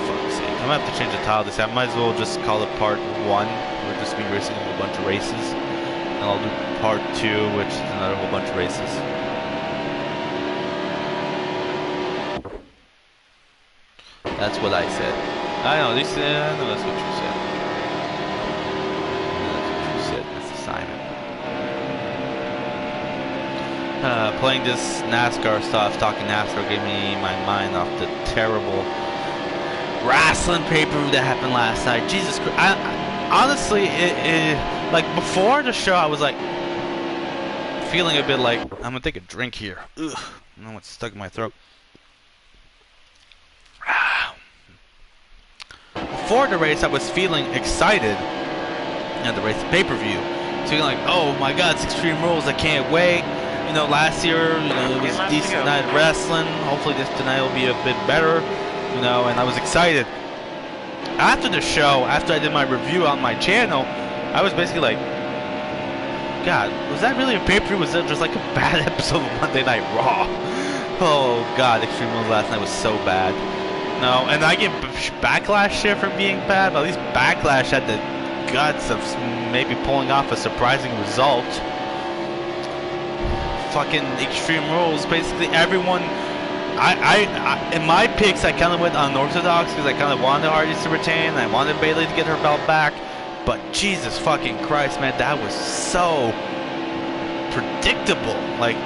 Fuck's sake. I'm gonna have to change the title this time. I might as well just call it part 1. We'll just be racing a whole bunch of races. And I'll do part 2, which is another whole bunch of races. That's what I said. I know, I know that's what you said. That's what you said, Mr. Simon. Playing this NASCAR stuff, talking NASCAR, gave me my mind off the terrible wrestling pay-per-view that happened last night. Jesus Christ. Honestly, like before the show, I was like feeling a bit like I'm gonna take a drink here. Ugh, I know what's stuck in my throat. Before the race, I was feeling excited at the race pay-per-view. So you're like, oh my God, it's Extreme Rules! I can't wait. You know, last year, you know, it was a decent night of wrestling. Hopefully, tonight will be a bit better. You know, and I was excited. After the show, after I did my review on my channel, I was basically like, God, was that really a pay-per-view? Was that just like a bad episode of Monday Night Raw? Oh God, Extreme Rules last night was so bad. No, and I get backlash here for being bad, but at least Backlash had the guts of maybe pulling off a surprising result. Fucking Extreme Rules, basically everyone. In my picks, I kind of went unorthodox because I kind of wanted Hardy to retain. I wanted Bayley to get her belt back, but Jesus fucking Christ, man, that was so predictable. Like,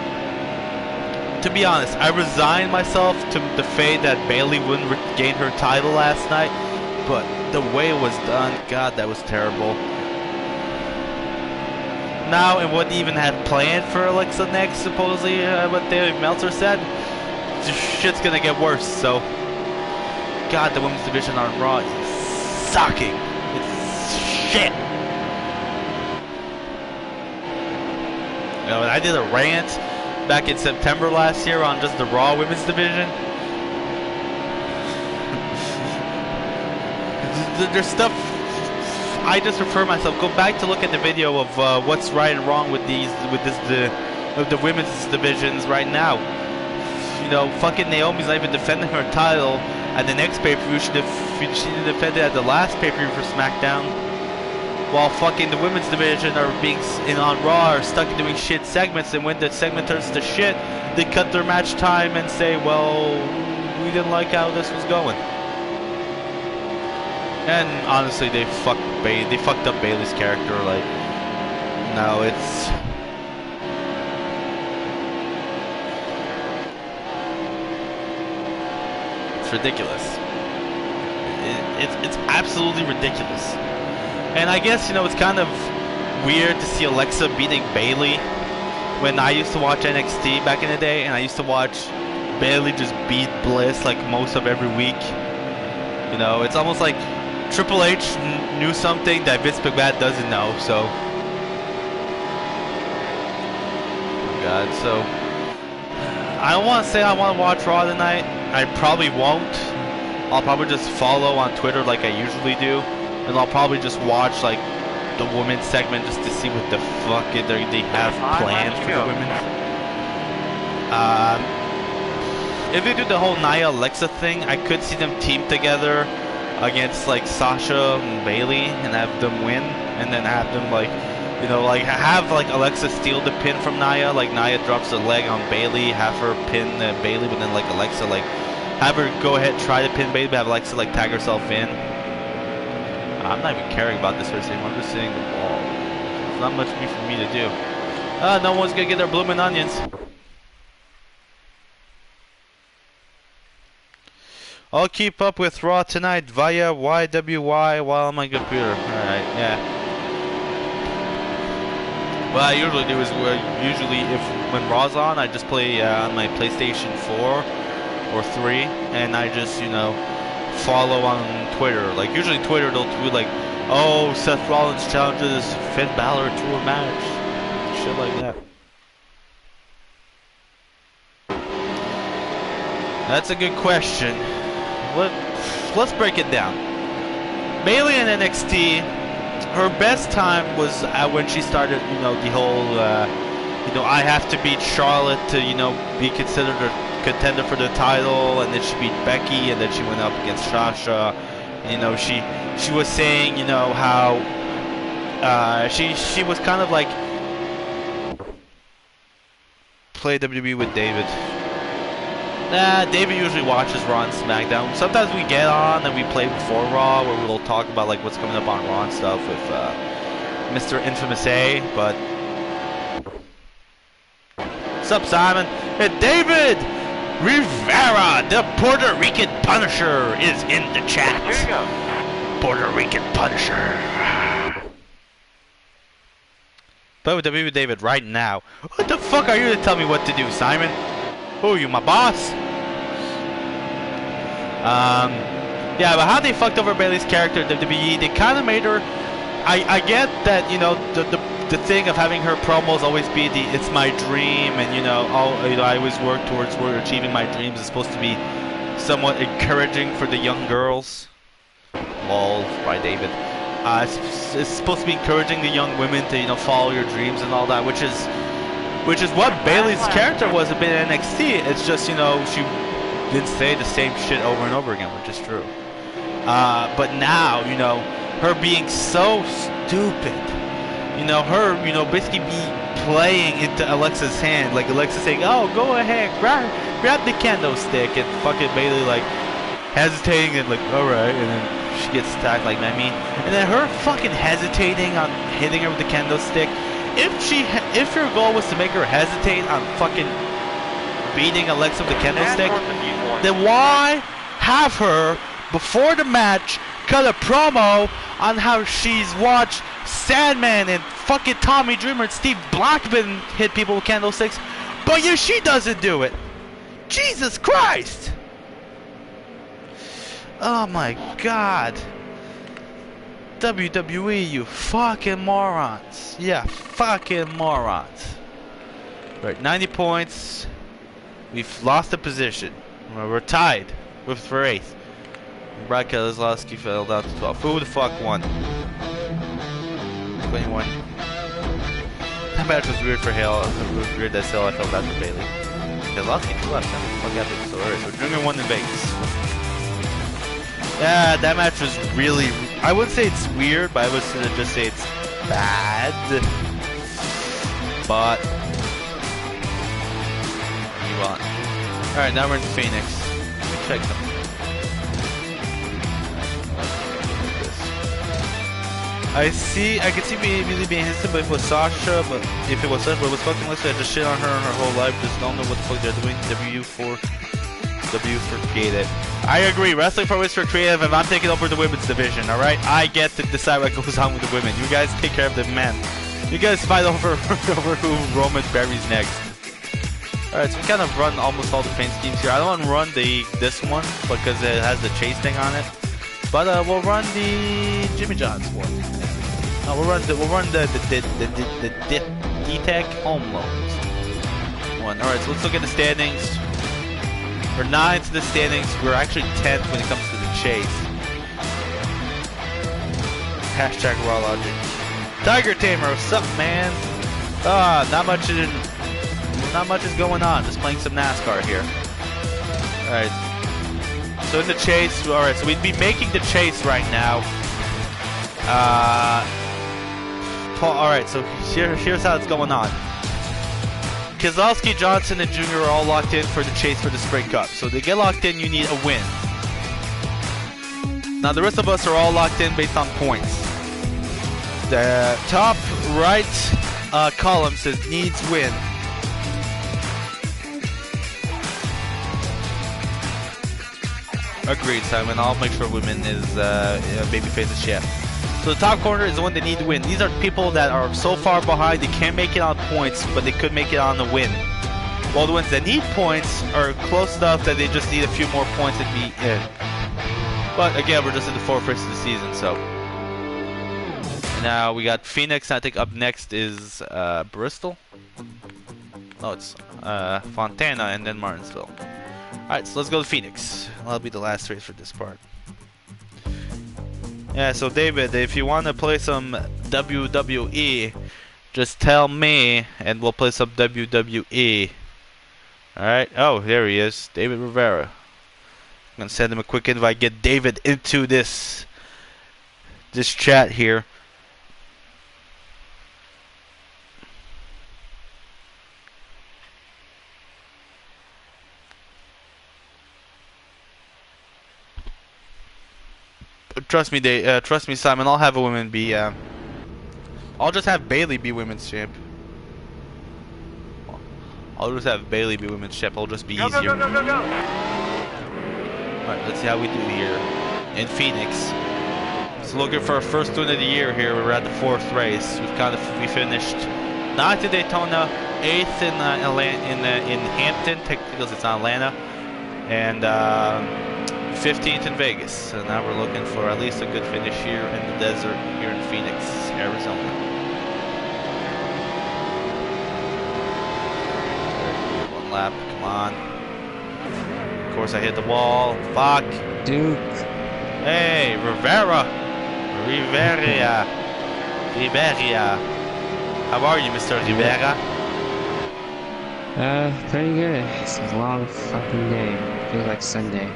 to be honest, I resigned myself to the fate that Bayley wouldn't regain her title last night, but the way it was done, God, that was terrible. Now, and what they even had planned for Alexa next, supposedly, what David Meltzer said, this shit's gonna get worse. So, God, the women's division on Raw is sucking. It's shit. You know, I did a rant back in September last year on just the Raw women's division. there's stuff. I just refer myself. Go back to look at the video of what's right and wrong with the women's divisions right now. You know, fucking Naomi's not even defending her title at the next pay-per-view. She defended at the last pay-per-view for SmackDown. While fucking the women's division are being on Raw are stuck in doing shit segments, and when the segment turns to shit, they cut their match time and say, well, we didn't like how this was going. And honestly, they fucked up Bayley's character. Like, no, it's ridiculous. It's absolutely ridiculous. And I guess, you know, it's kind of weird to see Alexa beating Bayley when I used to watch NXT back in the day, and I used to watch Bayley just beat Bliss like most of every week. You know, it's almost like Triple H knew something that Vince McMahon doesn't know. So, oh God, so I don't want to say I want to watch Raw tonight. I probably won't. I'll probably just follow on Twitter like I usually do, and I'll probably just watch like the women's segment just to see what the fuck they have planned for the women's. If they do the whole Nia Alexa thing, I could see them team together against like Sasha and Bayley and have them win, and then have them like, you know, like have like Alexa steal the pin from Nia, like Nia drops a leg on Bayley, have her pin Bayley, but then like Alexa like have her go ahead try to pin Bayley, but have Alexa like tag herself in. I'm not even caring about this first game. I'm just hitting the ball. There's not much for me to do. No one's gonna get their blooming onions. I'll keep up with Raw tonight via YWY while on my computer. Alright, yeah. What I usually do is when Raw's on, I just play on my PlayStation 4 or 3, and I just, you know, follow on Twitter. Like usually Twitter they'll do like, oh, Seth Rollins challenges Finn Balor to a match, shit like that. That's a good question. Let's break it down. Bayley in NXT, her best time was when she started, you know, the whole, you know, I have to beat Charlotte to, you know, be considered a contender for the title, and then she beat Becky, and then she went up against Sasha. And, you know, she was saying, you know, how she was kind of like play WWE with David. Nah, David usually watches Raw and SmackDown. Sometimes we get on and we play before Raw, where we'll talk about like what's coming up on Raw and stuff with Mr. Infamous A. But what's up, Simon? Hey, David Rivera, the Puerto Rican Punisher, is in the chat. Here you go. Puerto Rican Punisher. Play with WWE with David right now. What the fuck are you to tell me what to do, Simon? Who are you, my boss? Yeah, but how they fucked over Bayley's character at WWE, they kind of made her. I get that, you know, the thing of having her promos always be the "it's my dream" and you know, I always work towards achieving my dreams is supposed to be somewhat encouraging for the young girls. Lol, by David. It's supposed to be encouraging the young women to, you know, follow your dreams and all that, which is what Bayley's character was a bit in NXT. It's just, you know, she didn't say the same shit over and over again, which is true. But now, you know, her being so stupid, you know, her, you know, basically be playing into Alexa's hand, like Alexa saying, "Oh, go ahead, grab the candlestick," and fucking Bayley like hesitating and like, "All right," and then she gets attacked like I mean, and then her fucking hesitating on hitting her with the candlestick. If your goal was to make her hesitate on fucking beating Alexa with the candlestick, then why have her before the match cut a promo on how she's watched Sandman and fucking Tommy Dreamer and Steve Blackman hit people with candlesticks, but yet she doesn't do it? Jesus Christ! Oh my God. WWE, you fucking morons. Yeah, fucking morons. Right, 90 points. We've lost the position. We're tied for 8th. Brad Keselowski fell down to 12. Who the fuck won? 21. That match was weird for Hale. It was weird that Silla fell down to Bailey. Keselowski left. Fuck after this. Alright, so Junior won in Vegas. Yeah, that match was really. I wouldn't say it's weird, but I would just say it's bad. But you want. Alright, now we're in Phoenix. Let me check something. I can see me immediately being instant, but if it was Sasha, but if it was Sasha, but it was fucking Leslie, I just shit on her and her whole life, just don't know what the fuck they're doing. W for creative. I agree, wrestling for for creative, and I'm taking over the women's division, alright? I get to decide what goes on with the women. You guys take care of the men. You guys fight over who Roman buries next. Alright, so we kind of run almost all the paint schemes here. I don't want to run this one because it has the chase thing on it. But we'll run the Jimmy John's one. No, we'll run the D-Tech home loans one. All right, so let's look at the standings. We're 9th in the standings. We're actually 10th when it comes to the chase. Hashtag Raw Logic. Tiger Tamer, what's up, man? Not much is going on. Just playing some NASCAR here. All right. So in the chase, alright, so we'd be making the chase right now. Alright, so here's how it's going on. Keselowski, Johnson, and Junior are all locked in for the chase for the Sprint Cup. So to get locked in, you need a win. Now the rest of us are all locked in based on points. The top right column says needs win. Agreed, Simon. I'll make sure women is babyface is chef. So the top corner is the one that need to win. These are people that are so far behind they can't make it on points, but they could make it on the win. While the ones that need points are close enough that they just need a few more points to be in. But again, we're just in the 4th race of the season, so. And now we got Phoenix. I think up next is Bristol. No, it's Fontana and then Martinsville. Alright, so let's go to Phoenix. That'll be the last race for this part. Yeah, so David, if you want to play some WWE, just tell me and we'll play some WWE. Alright, oh, there he is, David Rivera. I'm gonna send him a quick invite, get David into this chat here. Trust me, Simon. I'll have a woman be. I'll just have Bailey be women's champ. I'll just have Bailey be women's champ. It'll just be easier. Go. All right, let's see how we do here in Phoenix. So looking for our first win of the year here. We're at the 4th race. We finished 9th in Daytona, 8th in Hampton. Technically, because it's not Atlanta, and 15th in Vegas. So now we're looking for at least a good finish here in the desert here in Phoenix, Arizona. One lap, come on. Of course I hit the wall. Fuck. Duke. Hey, Rivera. How are you, Mr. Rivera? Pretty good. It's a long fucking day. Feels like Sunday.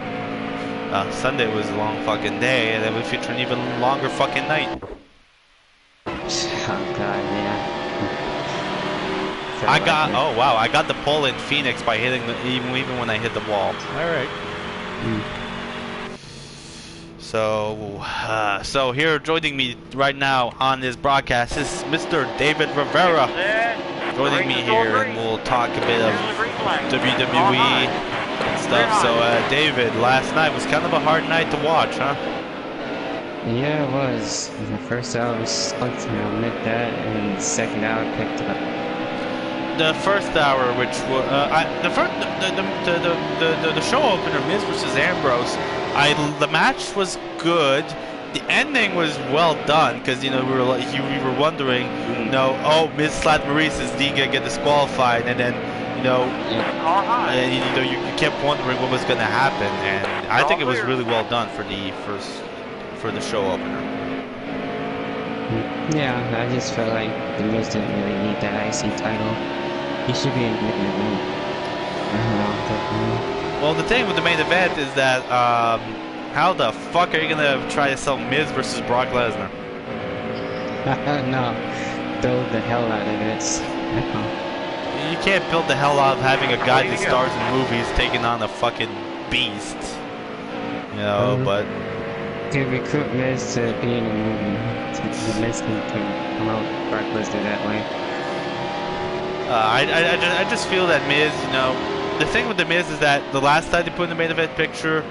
Sunday was a long fucking day, and then we feature an even longer fucking night. Oh god, yeah. Oh wow, I got the pole in Phoenix by hitting even when I hit the wall. All right. So here joining me right now on this broadcast is Mr. David Rivera. Joining me here, and we'll talk a bit of WWE and stuff. So David, last night was kind of a hard night to watch, huh? Yeah, it was. The first hour was slugged, I'll admit that, and the second hour picked up. The first hour, which was the show opener, Miz versus Ambrose. The match was good. The ending was well done because we were wondering, oh, Miz slapped Maurice, is Dean gonna get disqualified? And then you know, Car high. and you know, you kept wondering what was going to happen, and I think it was really well done for the show opener. Yeah, I just felt like the Miz didn't really need that IC title. He should be in the main event. Well, the thing with the main event is that how the fuck are you gonna try to sell Miz versus Brock Lesnar? No, build the hell out of it. You can't build the hell out of having a guy that stars in movies taking on a fucking beast. You know, but To recruit Miz to be in a movie, to Miz can promote Brock Lesnar that way. I just feel that Miz, you know, the thing with the Miz is that the last time they put in the main event picture,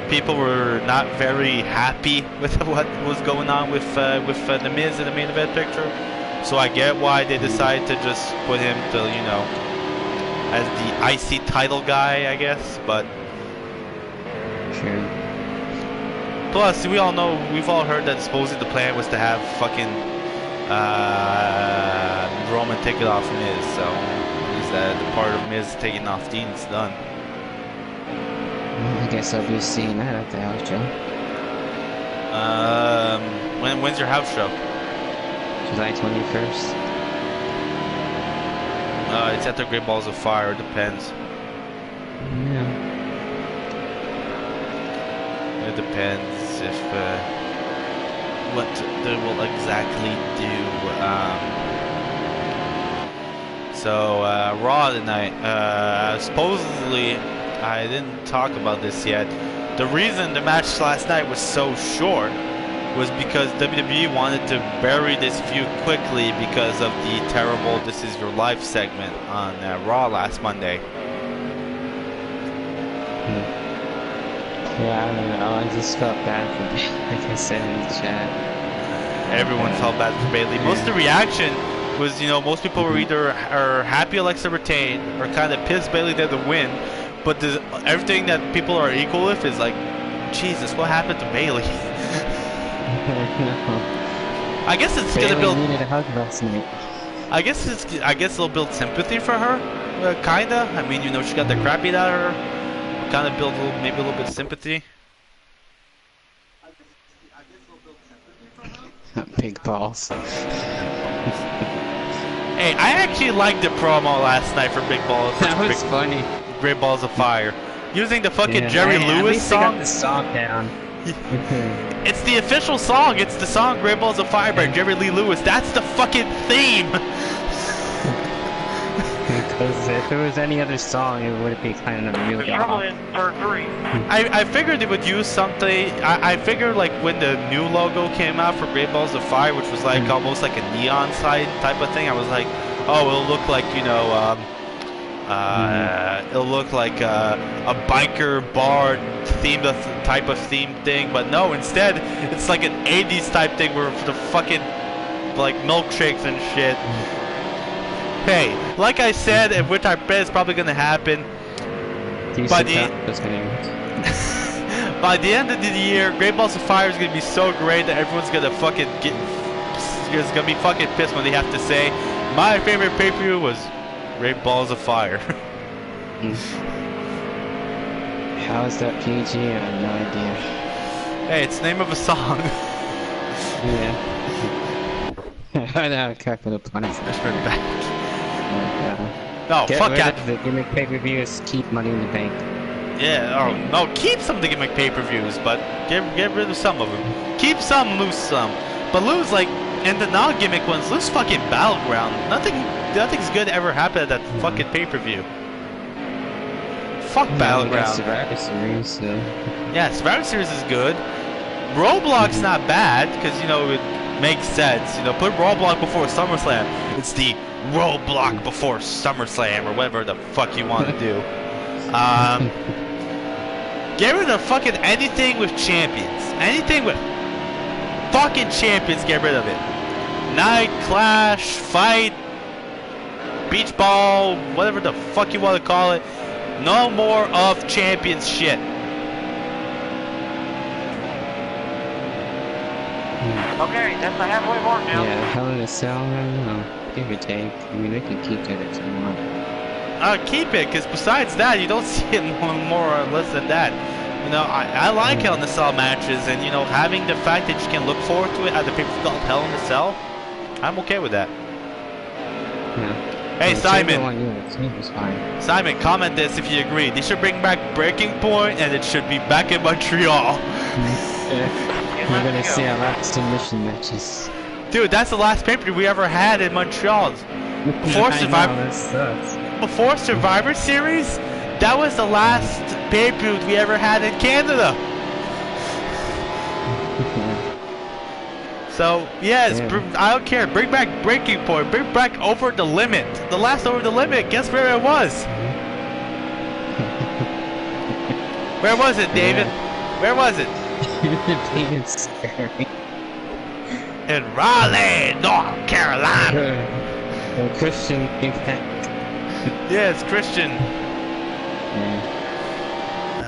people were not very happy with what was going on with the Miz in the main event picture. So I get why they decided to just put him to, you know, as the IC title guy, I guess. But Sure. plus, we all know, we've all heard that supposedly the plan was to have fucking Roman take it off Miz. So is that the part of Miz taking off Dean's done? Well, I guess I'll be seeing that at the house show. When's your house show? July 21st. It's at the Great Balls of Fire. It depends. Yeah. It depends if what they will exactly do. So Raw tonight. Supposedly, I didn't talk about this yet. The reason the match last night was so short was because WWE wanted to bury this feud quickly because of the terrible "This Is Your Life" segment on Raw last Monday. Yeah, I don't know. I just felt bad for like I said in the chat. Everyone felt bad for Bayley. Most of the reaction was, you know, most people were either are happy Alexa retained or kind of pissed Bayley did the win. But everything that people are equal with is like, Jesus, what happened to Bayley? I guess it's Bayley gonna build. needed a hug last night. I guess it'll build sympathy for her, kinda. I mean, you know, she got the crap beat out of her. Kind of build maybe a little bit of sympathy. Big balls. Hey, I actually liked the promo last night for Big Balls. That was funny. Great Balls of Fire. Using the fucking Yeah, Jerry at Lewis least they song. got the song down. It's the official song. It's the song Great Balls of Fire by Jerry Lee Lewis. That's the fucking theme. Because if it was any other song, it would be kind of really Trouble off. in turn 3. I figured they would use something. I figured like when the new logo came out for Great Balls of Fire, which was like almost like a neon sign type of thing. I was like, oh, it'll look like, you know, it'll look like a biker bar themed type of theme thing. But no, instead it's like an 80s type thing where the fucking like milkshakes and shit. Hey, like I said, and which I bet is probably gonna happen. By the by the end of the year, Great Balls of Fire is gonna be so great that everyone's gonna fucking is gonna be fucking pissed when they have to say, my favorite pay-per-view was Great Balls of Fire. How is that PG? I have no idea. Hey, it's the name of a song. Yeah. I know, I can't put a pun for Just bring it back. No, Get fuck rid that. of the gimmick pay-per-views, keep Money in the Bank. Yeah, oh, no, keep some of the gimmick pay-per-views, but get rid of some of them. Keep some, lose some. But lose, like, in the non-gimmick ones, lose fucking Battleground. Nothing's good ever happened at that fucking pay-per-view. Fuck Battleground. Survivor Series, so... Yeah, Survivor Series is good. Roadblock's not bad, because, you know, it makes sense. You know, put Roadblock before SummerSlam. It's the Roadblock before SummerSlam, or whatever the fuck you want to do. Get rid of fucking anything with champions. Anything with fucking champions, get rid of it. Night, clash, fight, beach ball, whatever the fuck you want to call it. No more of champions shit. Okay, that's the halfway mark now. Yeah, Hell in a Cell, I don't know. Give or take. I mean, they can keep that if they want. keep it, because besides that, you don't see it more or less than that. You know, I like Hell in a Cell matches, and you know, having the fact that you can look forward to it at the pay-per-view called Hell in a Cell, I'm okay with that. Yeah. Hey, Simon. Fine. Simon, comment this if you agree. They should bring back Breaking Point, and it should be back in Montreal. We're gonna see a lot of submission matches. Dude, that's the last pay-per-view we ever had in Montreal. Before before Survivor Series, that was the last pay-per-view we ever had in Canada. So, yes, I don't care. Bring back Breaking Point. Bring back Over the Limit. The last Over the Limit, guess where it was? Where was it, David? Where was it? It's scary. In Raleigh, North Carolina. Christian Impact. Yes, Christian.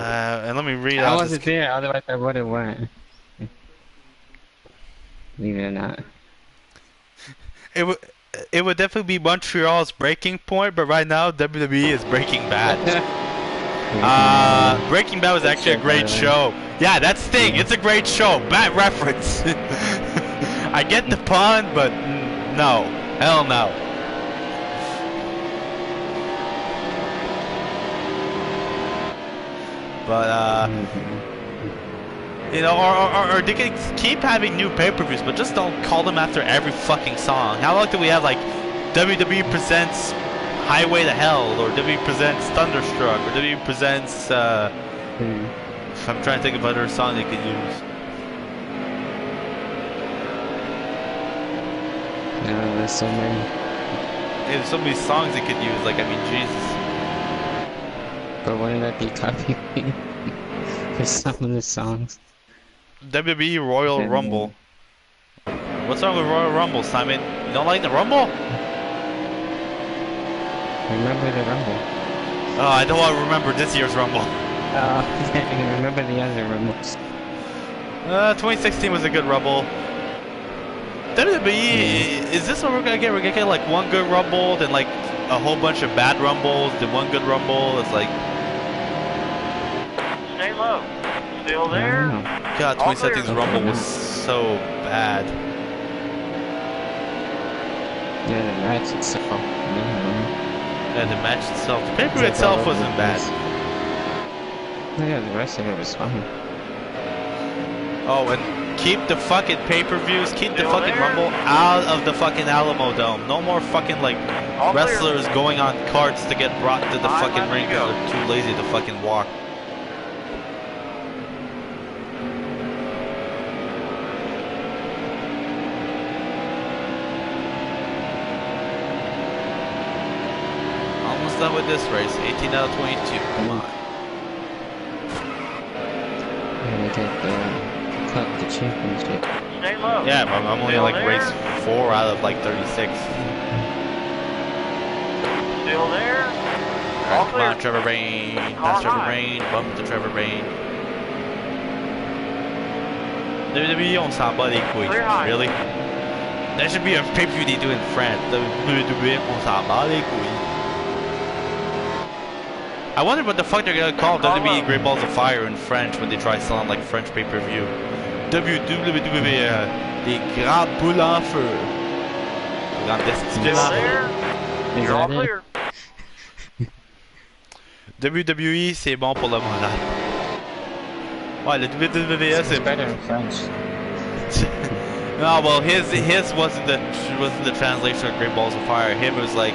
And let me read out. I wasn't there, otherwise I would have went. Believe it or not. It would definitely be Montreal's Breaking Point, but right now WWE is Breaking Bad. Breaking Bad was actually a great show. Yeah, that's the thing. It's a great show. Bad reference. I get the pun, but no. Hell no. But, you know, or they can keep having new pay-per-views, but just don't call them after every fucking song. How long do we have, like, WWE Presents Highway to Hell, or WWE Presents Thunderstruck, or WWE Presents, I'm trying to think of other song they could use. Yeah, there's so many. There's so many songs they could use, like, I mean, Jesus. But wouldn't that be copying for some of the songs? WWE Royal Rumble. What's wrong with Royal Rumble, Simon? You don't like the Rumble? Remember the Rumble. Oh, I don't want to remember this year's Rumble. I remember the other Rumbles. 2016 was a good Rumble. WWE, is this what we're gonna get? We're gonna get like one good Rumble, then like a whole bunch of bad Rumbles, then one good Rumble. It's like... Stay low. Still there? God, 2017's Rumble was so bad. Yeah, the match itself. Yeah, the match itself. The pay-per-view itself wasn't bad. Yeah, the rest of it was fine. Oh, and keep the fucking pay-per-views, keep the fucking Rumble out of the fucking Alamo Dome. No more fucking, like, wrestlers going on carts to get brought to the fucking ring because they're too lazy to fucking walk. Almost done with this race. 18 out of 22. Come on. Yeah, we get the championship. Stay low. Yeah, but I'm only like race 4 out of like 36. Still there? Alright, come on, Trevor Rain. That's Trevor Rain. Bump to Trevor Rain. WWE, on s'en bat les couilles. Really? That should be a pay-per-view they do in France. WWE, on s'en bat les couilles. I wonder what the fuck they're gonna call WWE Great Balls of Fire in French when they try selling like French pay-per-view. WWE, les grands boules en feu. Grands destillés en feu. You're all clear. WWE, c'est bon pour le moral. Ouais, le WWE, c'est better in French. No, well, his wasn't the translation of Great Balls of Fire. Him was like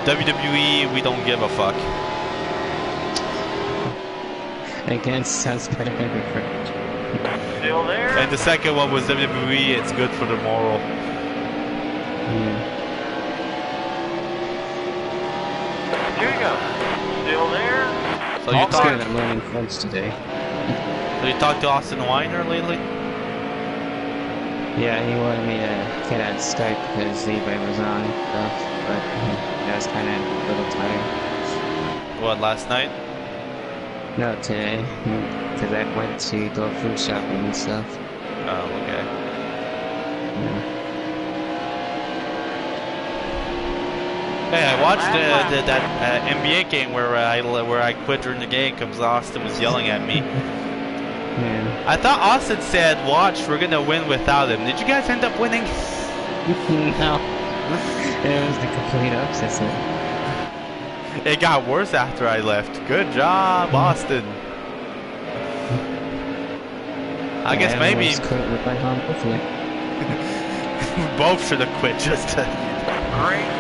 WWE, we don't give a fuck. Again, sounds better in French. Still there? And the second one was WWE, it's good for the moral. Yeah. Here we go. Still there? So you It's good, I'm learning French today. So you talked to Austin Weiner lately? Yeah, he wanted me to get on Skype because Levi was on and stuff, but I was kind of a little tired. What, last night? No, today, because I went to go food shopping and stuff. Oh, okay. Yeah. Hey, I watched that NBA game where I quit during the game because Austin was yelling at me. Yeah. I thought Austin said, "Watch, we're gonna win without him." Did you guys end up winning? No. It was the complete opposite. It got worse after I left. Good job, Austin. I guess maybe we both should have quit just to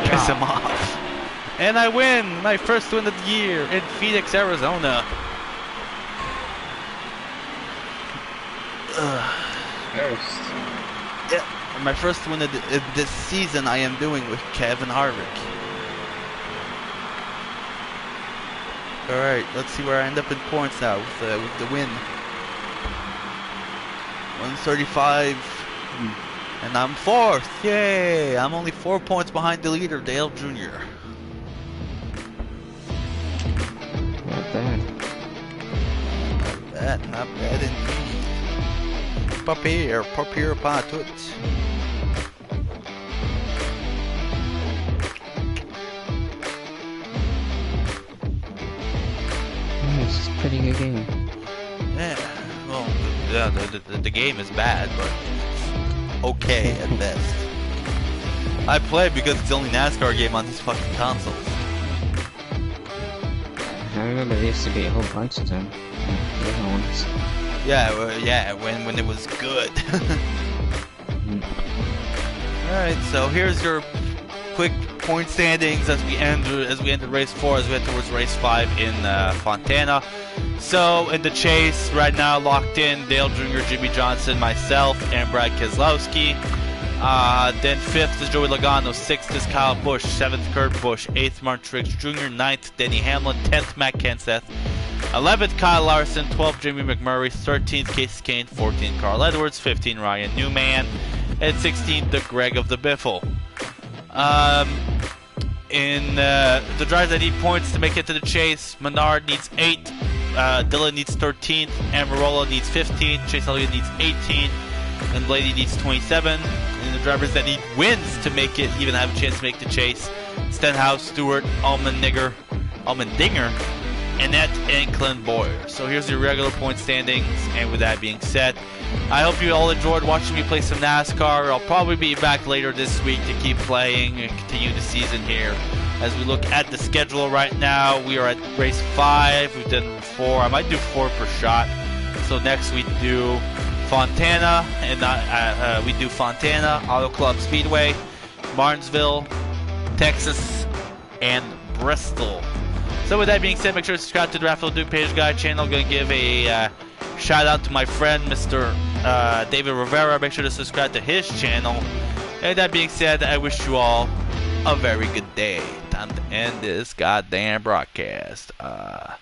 piss him off. And I win my first win of the year in Phoenix, Arizona. Yeah, my first win of this season I am doing with Kevin Harvick. Alright, let's see where I end up in points now with the win. 135. And I'm fourth. Yay! I'm only 4 points behind the leader, Dale Jr. Not bad. Not bad indeed. Papier, pas tout. This is a pretty good game. Yeah, well, yeah, the game is bad, but okay at best. I play because it's the only NASCAR game on these fucking consoles. I remember there used to be a whole bunch of them. The other ones. Yeah, when it was good. Alright, so here's your quick point standings as we end race 4, as we head towards race 5 in Fontana. So in the chase right now, locked in Dale Jr., Jimmy Johnson, myself, and Brad Keselowski. Then 5th is Joey Logano, 6th is Kyle Busch, 7th Kurt Busch, 8th Martin Truex Jr., 9th Denny Hamlin, 10th Matt Kenseth, 11th Kyle Larson, 12th Jamie McMurray, 13th Casey Kane, 14th Carl Edwards, 15th Ryan Newman, and 16th the Greg of the Biffle. In the drivers that need points to make it to the chase, Menard needs 8, Dillon needs 13th, Amarola needs 15th, Chase Elliott needs 18, and Blaney needs 27. And the drivers that need wins to make it, even have a chance to make the chase, Stenhouse, Stewart, Allmendinger, Annette, and Clint Boyer. So here's your regular point standings, and with that being said, I hope you all enjoyed watching me play some NASCAR. I'll probably be back later this week to keep playing and continue the season here. As we look at the schedule right now, we are at race 5. We've done 4. I might do 4 per shot. So next we do Fontana, and we do Fontana, Auto Club Speedway, Martinsville, Texas, and Bristol. So with that being said, make sure to subscribe to the Rafael Duke Page Guy channel. I'm going to give a shout out to my friend Mr. David Rivera. Make sure to subscribe to his channel. And that being said, I wish you all a very good day. Time to end this goddamn broadcast. Yeah.